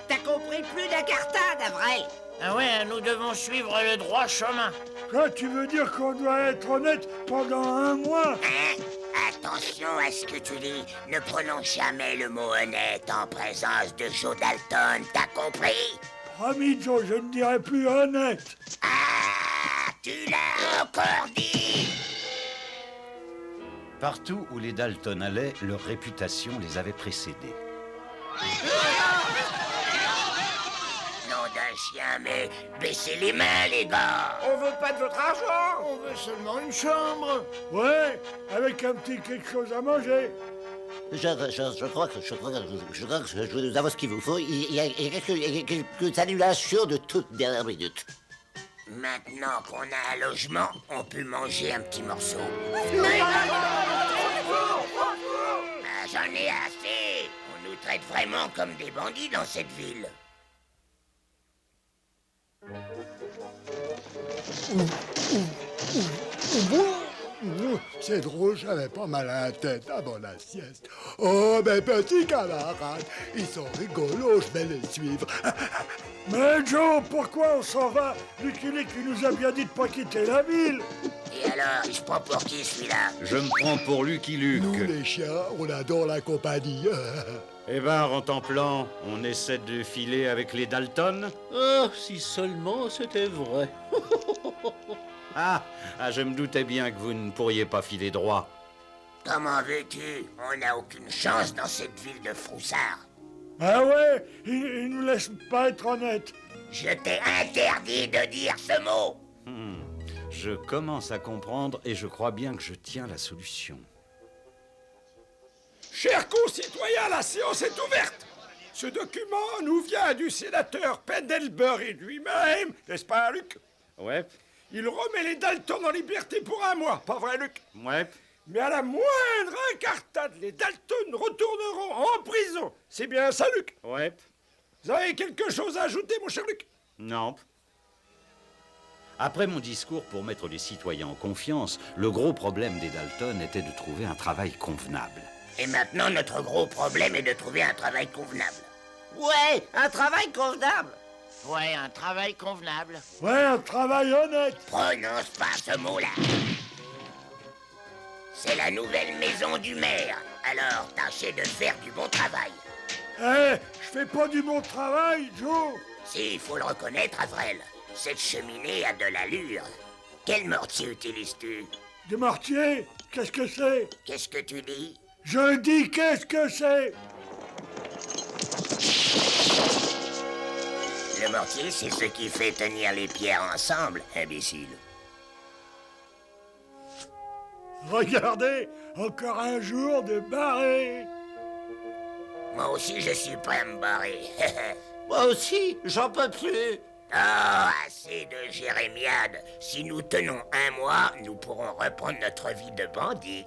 T'as compris plus d'incartade, Avrel. Ah ouais, nous devons suivre le droit chemin. Quoi, tu veux dire qu'on doit être honnête pendant 1 mois? Hein? Attention à ce que tu dis. Ne prononce jamais le mot honnête en présence de Joe Dalton, t'as compris? Promis, Joe, je ne dirai plus honnête. Ah, tu l'as encore dit. Partout où les Dalton allaient, leur réputation les avait précédés. Nom d'un chien, mais baissez les mains, les gars. On veut pas de votre argent, on veut seulement une chambre. Ouais, avec un petit quelque chose à manger. Je crois que nous avons ce qu'il vous faut. Il y a quelques annulations de toute dernière minute. Maintenant qu'on a un logement, on peut manger un petit morceau. Ah, j'en ai assez. On nous traite vraiment comme des bandits dans cette ville. C'est drôle, j'avais pas mal à la tête avant la sieste. Oh, mes petits camarades, ils sont rigolos, je vais les suivre. Mais Joe, pourquoi on s'en va? Lucky Luke nous a bien dit de pas quitter la ville. Et alors, il se prend pour qui, celui-là? Je me prends pour Lucky Luke. Nous, les chiens, on adore la compagnie. Eh ben, Rentemplant, on essaie de filer avec les Dalton? Ah, si seulement c'était vrai. Ah, je me doutais bien que vous ne pourriez pas filer droit. Comment veux-tu? On n'a aucune chance dans cette ville de froussards. Ah ouais, il nous laisse pas être honnête. Je t'ai interdit de dire ce mot. Je commence à comprendre et je crois bien que je tiens la solution. Chers concitoyens, la séance est ouverte. Ce document nous vient du sénateur Pendlebury lui-même, n'est-ce pas, Luc? Ouais. Il remet les Dalton en liberté pour 1 mois, pas vrai, Luc? Ouais. Mais à la moindre incartade, les Dalton retourneront en prison. C'est bien ça, Luc? Ouais. Vous avez quelque chose à ajouter, mon cher Luc? Non. Après mon discours pour mettre les citoyens en confiance, le gros problème des Dalton était de trouver un travail convenable. Et maintenant, notre gros problème est de trouver un travail convenable. Ouais, un travail convenable. Ouais, un travail convenable. Ouais, un travail honnête. Prononce pas ce mot-là. C'est la nouvelle maison du maire. Alors, tâchez de faire du bon travail. Eh, je fais pas du bon travail, Joe. Si, il faut le reconnaître, Avrel. Cette cheminée a de l'allure. Quel mortier utilises-tu? Des mortiers? Qu'est-ce que c'est? Qu'est-ce que tu dis? Je dis qu'est-ce que c'est? Le mortier, c'est ce qui fait tenir les pierres ensemble, imbécile. Regardez, encore un jour de barré. Moi aussi, je suis prêt à me barrer. Moi aussi, j'en peux plus. Oh, assez de jérémiades. Si nous tenons 1 mois, nous pourrons reprendre notre vie de bandit.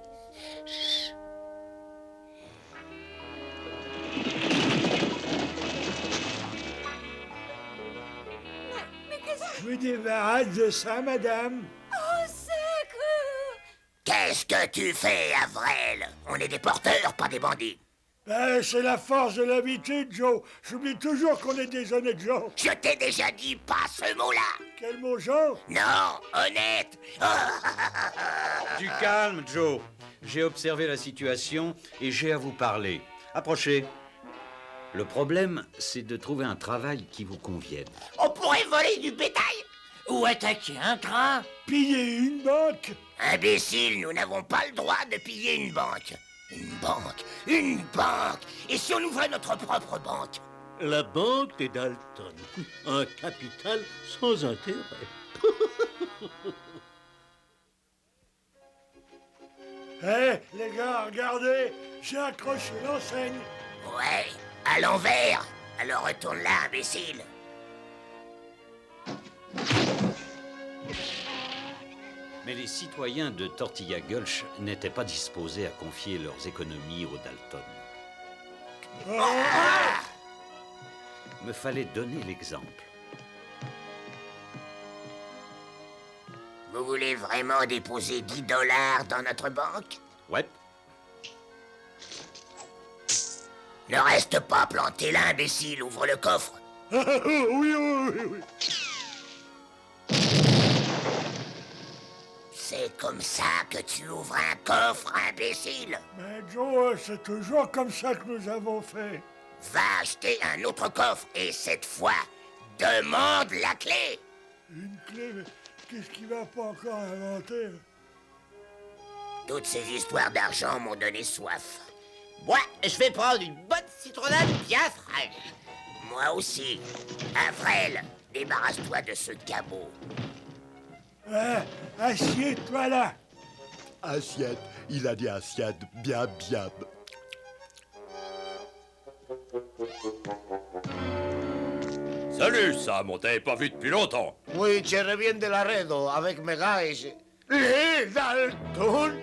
Je me débarrasse de ça, madame. Oh, secours! Qu'est-ce que tu fais, Avrel? On est des porteurs, pas des bandits. Ben, c'est la force de l'habitude, Joe. J'oublie toujours qu'on est des honnêtes gens. Je t'ai déjà dit pas ce mot-là. Quel mot, genre? Non, honnête. Du calme, Joe. J'ai observé la situation et j'ai à vous parler. Approchez. Le problème, c'est de trouver un travail qui vous convienne. On pourrait voler du bétail. Ou attaquer un train. Piller une banque. Imbécile, nous n'avons pas le droit de piller une banque. Une banque, une banque. Et si on ouvrait notre propre banque? La banque des Dalton. Un capital sans intérêt. Eh, les gars, regardez, j'ai accroché l'enseigne. Ouais, à l'envers. Alors retourne là, imbécile. Mais les citoyens de Tortilla Gulch n'étaient pas disposés à confier leurs économies aux Dalton. Me fallait donner l'exemple. Vous voulez vraiment déposer 10 $ dans notre banque? Ouais. Ne reste pas planté là, imbécile. Ouvre le coffre. Oui. C'est comme ça que tu ouvres un coffre, imbécile. Mais Joe, c'est toujours comme ça que nous avons fait. Va acheter un autre coffre et cette fois, demande la clé. Une clé, mais qu'est-ce qu'il va pas encore inventer? Toutes ces histoires d'argent m'ont donné soif. Moi, je vais prendre une bonne citronnade bien fraîche. Moi aussi. Avril, débarrasse-toi de ce cabot. Assieds-toi là. Assiette, il a dit assiette, bien. Salut, Sam, on t'avait pas vu depuis longtemps. Oui, je reviens de Laredo avec mes gars et je... Les Dalton?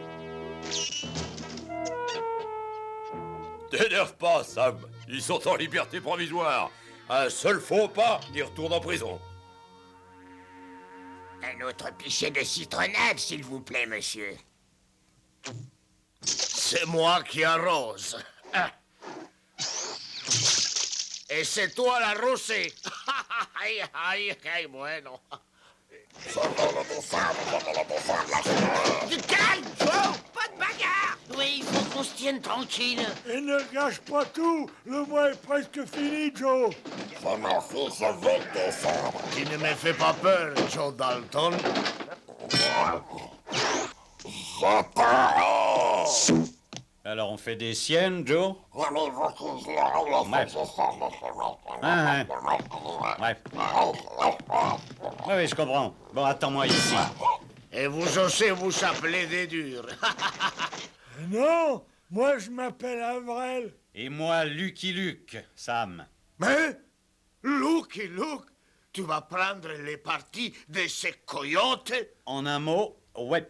T'énerve pas, Sam. Ils sont en liberté provisoire. Un seul faux pas, ils retournent en prison. Un autre pichet de citronnade, s'il vous plaît, monsieur. C'est moi qui arrose. Et c'est toi la rosée. Ay, bueno. Du calme, Joe! Pas de bagarre! Oui, il faut qu'on se tienne tranquille. Et ne gâche pas tout. Le mois est presque fini, Joe. Je m'en fiche, je vais te descendre. Tu ne me fais pas peur, Joe Dalton. Alors on fait des siennes, Joe? Ouais. Oui, je comprends. Bon, attends-moi ici. Et vous osez vous appeler des durs. Non, moi je m'appelle Avril. Et moi, Lucky Luke, Sam. Mais, Lucky Luke, tu vas prendre les parties de ces coyotes? En un mot, ouais.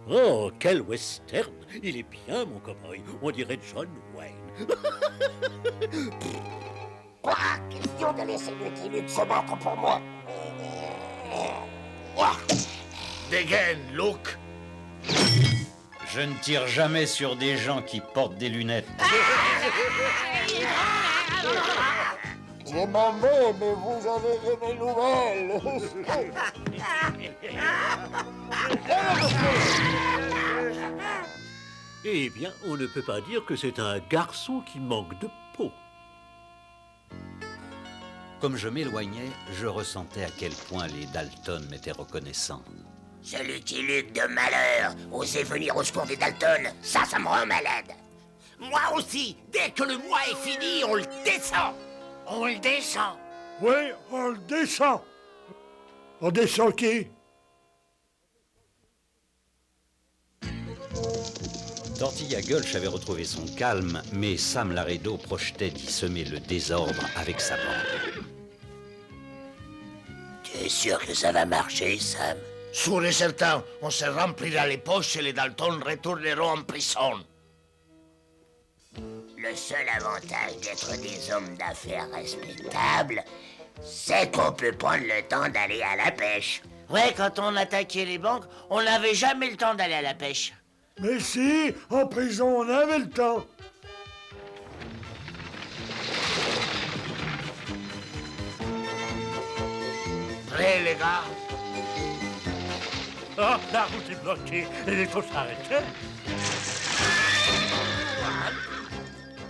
Oh, quel western! Il est bien, mon cowboy. On dirait John Wayne. Pas question de laisser Lucky Luke se battre pour moi. Dégaine, Luke. Je ne tire jamais sur des gens qui portent des lunettes. Je m'en vais, mais vous avez de mes nouvelles. Eh bien, on ne peut pas dire que c'est un garçon qui manque de peau. Comme je m'éloignais, je ressentais à quel point les Dalton m'étaient reconnaissants. Ce Lucky Luke de malheur, osez venir au secours des Dalton, ça me rend malade. Moi aussi, dès que le mois est fini, on le descend. On le descend. Oui, on le descend. On descend qui? Tortilla Gulch avait retrouvé son calme, mais Sam Laredo projetait d'y semer le désordre avec sa bande. Tu es sûr que ça va marcher, Sam? Sûr et certain, on se remplira les poches et les Dalton retourneront en prison. Le seul avantage d'être des hommes d'affaires respectables, c'est qu'on peut prendre le temps d'aller à la pêche. Ouais, quand on attaquait les banques, on n'avait jamais le temps d'aller à la pêche. Mais si, en prison, on avait le temps. Prêts, les gars? Ah, la route est bloquée. Il faut s'arrêter.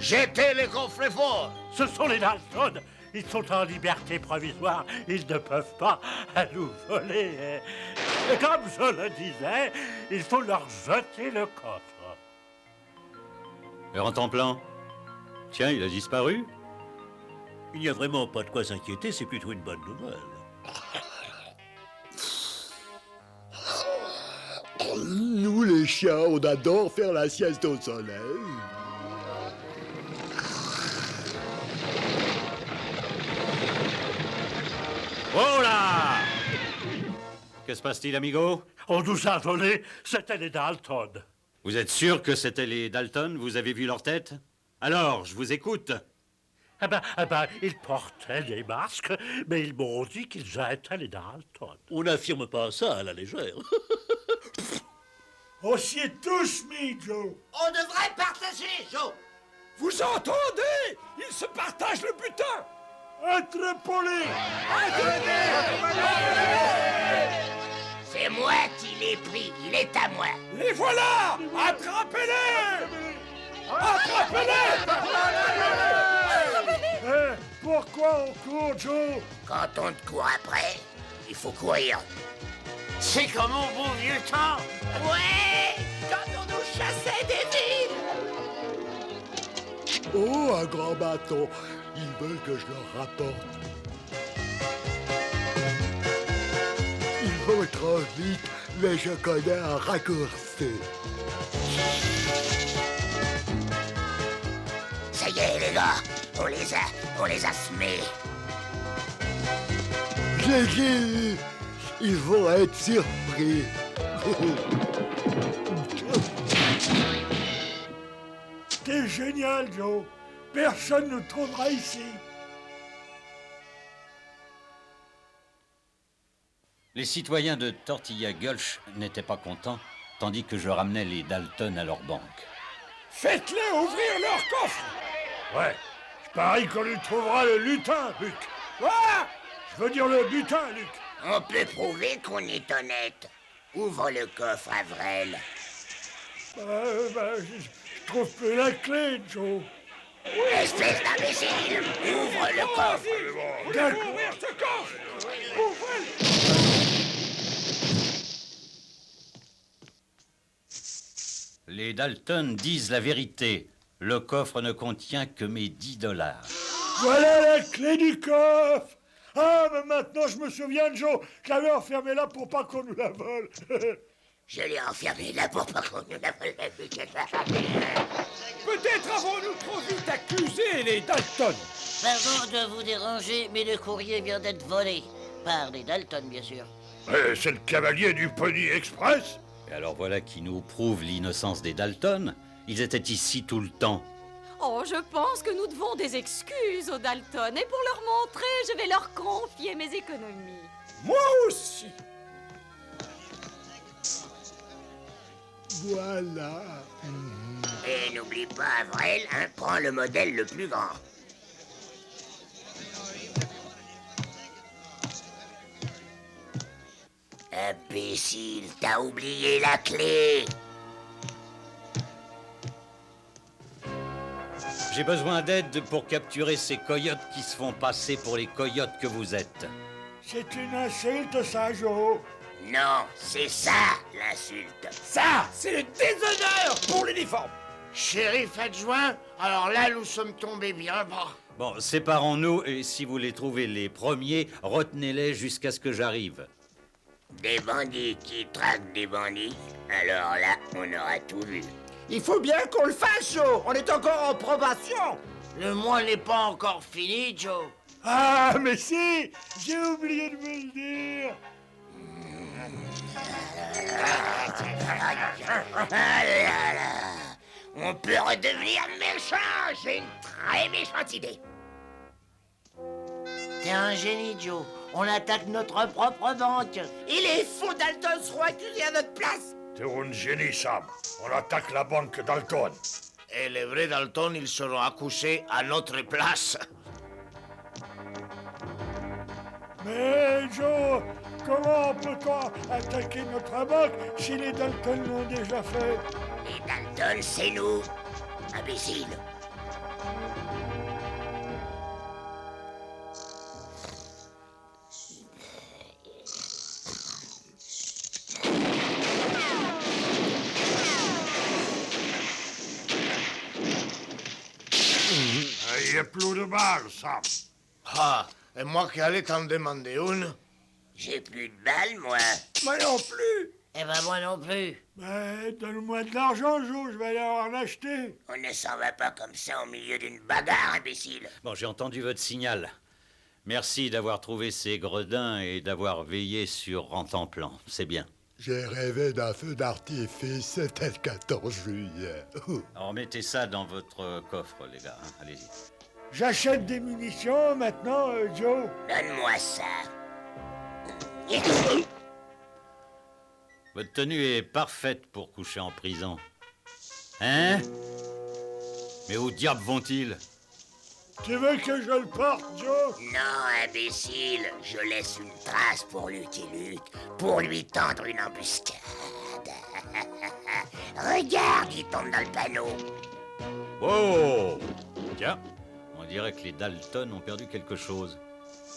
Jetez les coffres forts. Ce sont les Dalton. Ils sont en liberté provisoire. Ils ne peuvent pas nous voler. Et comme je le disais, il faut leur jeter le coffre. Et en ton plan? Tiens, il a disparu? Il n'y a vraiment pas de quoi s'inquiéter, c'est plutôt une bonne nouvelle. Nous, les chiens, on adore faire la sieste au soleil. Oh là! Que se passe-t-il, amigo? On nous a volé, c'était les Dalton. Vous êtes sûr que c'était les Dalton? Vous avez vu leur tête? Alors, je vous écoute. Eh ben, ils portaient des masques, mais ils m'ont dit qu'ils étaient les Dalton. On n'affirme pas ça à la légère. On s'y est tous mis, Joe. On devrait partager, Joe. Vous entendez? Ils se partagent le butin. Être poli. C'est moi qui l'ai pris, il est à moi. Les voilà! Attrapez-les! Attrapez-les! Pourquoi on court, Joe? Quand on te court après, il faut courir. C'est comme au bon vieux temps. Ouais! Quand on nous chassait des villes! Oh, un grand bâton. Ils veulent que je leur rapporte. Ils vont trop vite, mais je connais un raccourci. Ça y est, les gars, on les a semés. Je les ai eus. Ils vont être surpris. T'es génial, Joe. Personne ne trouvera ici. Les citoyens de Tortilla Gulch n'étaient pas contents, tandis que je ramenais les Dalton à leur banque. Faites-les ouvrir leur coffre. Ouais, je parie qu'on lui trouvera le lutin, Luc. Quoi? Je veux dire le butin, Luc. On peut prouver qu'on est honnête. Ouvre le coffre, Avril. Je trouve plus la clé, Joe. Espèce d'imbécile! Ouvre le coffre! Ouvrir ce coffre! Ouvrez! Les Dalton disent la vérité. Le coffre ne contient que mes $10. Voilà la clé du coffre. Ah, mais maintenant je me souviens, Joe. Je l'avais enfermé là pour pas qu'on nous la vole. Je l'ai enfermé là pour pas qu'on nous la vole. Peut-être avons-nous trop vite accusé les Dalton. Pardon de vous déranger, mais le courrier vient d'être volé. Par les Dalton, bien sûr. C'est le cavalier du Pony Express. Et alors voilà qui nous prouve l'innocence des Dalton. Ils étaient ici tout le temps. Oh, je pense que nous devons des excuses aux Dalton. Et pour leur montrer, je vais leur confier mes économies. Moi aussi. Voilà. Et n'oublie pas, Avril, hein, prends le modèle le plus grand. Imbécile, t'as oublié la clé. J'ai besoin d'aide pour capturer ces coyotes qui se font passer pour les coyotes que vous êtes. C'est une insulte, ça, Joe. Non, c'est ça, l'insulte. Ça, c'est le déshonneur pour l'uniforme. Shérif adjoint, alors là, nous sommes tombés bien bas. Bon, séparons-nous et si vous les trouvez les premiers, retenez-les jusqu'à ce que j'arrive. Des bandits qui traquent des bandits, alors là, on aura tout vu. Il faut bien qu'on le fasse, Joe. On est encore en probation. Le mois n'est pas encore fini, Joe. Ah, mais si, j'ai oublié de vous le dire. Ah là là. On peut redevenir méchant. J'ai une très méchante idée. T'es un génie, Joe. On attaque notre propre banque. Et les faux Dalton seront accusés à notre place. T'es un génie, Sam. On attaque la banque Dalton. Et les vrais Dalton, ils seront accouchés à notre place. Mais Joe, comment peut-on attaquer notre banque si les Dalton l'ont déjà fait? Les Dalton, c'est nous. Imbécile. Il n'y a plus de balles, Sam. Ah, et moi qui allais t'en demander une. J'ai plus de balles, moi. Moi non plus. Eh ben moi non plus. Ben, donne-moi de l'argent, Joe, je vais aller en acheter. On ne s'en va pas comme ça au milieu d'une bagarre, imbécile. Bon, j'ai entendu votre signal. Merci d'avoir trouvé ces gredins et d'avoir veillé sur Rantanplan. C'est bien. J'ai rêvé d'un feu d'artifice, c'était le 14 juillet. Alors mettez ça dans votre coffre, les gars. Hein. Allez-y. J'achète des munitions maintenant, Joe. Donne-moi ça. Votre tenue est parfaite pour coucher en prison. Hein? Mais où diable vont-ils? Tu veux que je le porte, Joe? Non, imbécile. Je laisse une trace pour Lucky Luke, pour lui tendre une embuscade. Regarde, il tombe dans le panneau. Oh! Tiens, on dirait que les Dalton ont perdu quelque chose.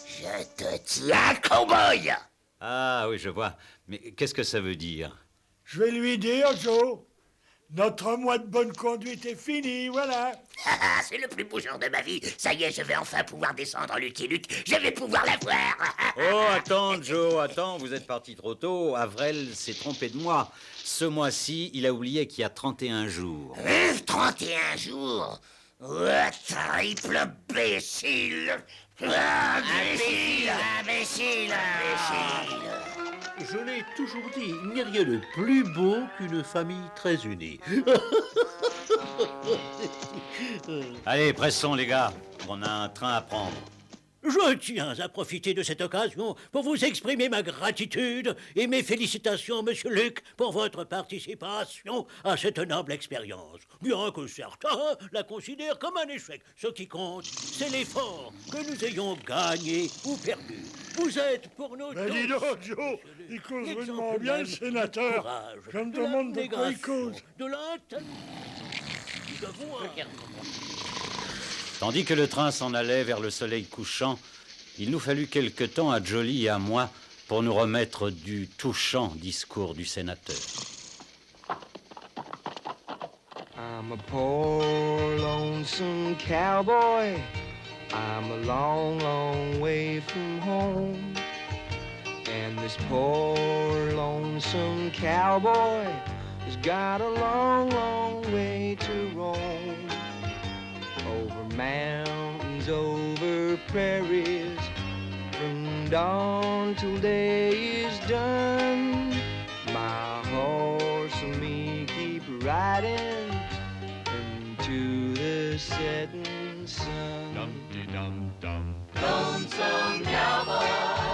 Je te tiens, cowboy! Ah oui, je vois. Mais qu'est-ce que ça veut dire? Je vais lui dire, Joe. Notre mois de bonne conduite est fini, voilà. C'est le plus beau jour de ma vie. Ça y est, je vais enfin pouvoir descendre Lucky Luke. Je vais pouvoir la voir. Oh, attends, Joe, attends, vous êtes parti trop tôt. Avril s'est trompé de mois. Ce mois-ci, il a oublié qu'il y a 31 jours. 31 jours? Triple imbécile! Imbécile! Imbécile! Imbécile! Je l'ai toujours dit, il n'y a rien de plus beau qu'une famille très unie. Allez, pressons, les gars. On a un train à prendre. Je tiens à profiter de cette occasion pour vous exprimer ma gratitude et mes félicitations, Monsieur Luke, pour votre participation à cette noble expérience. Bien que certains la considèrent comme un échec, ce qui compte, c'est l'effort que nous ayons gagné ou perdu. Vous êtes pour nous tous... Dis donc, Joe, il cause vraiment bien le sénateur. Je me demande de quoi il cause. De l'intelligence. Nous devons... Tandis que le train s'en allait vers le soleil couchant, il nous fallut quelque temps à Jolie et à moi pour nous remettre du touchant discours du sénateur. I'm a poor, lonesome cowboy. I'm a long, long way from home. And this poor, lonesome cowboy has got a long, long way to roam. Over mountains, over prairies, from dawn till day is done. My horse and me keep riding into the setting sun. Dum-de-dum-dum. Lonesome cowboy.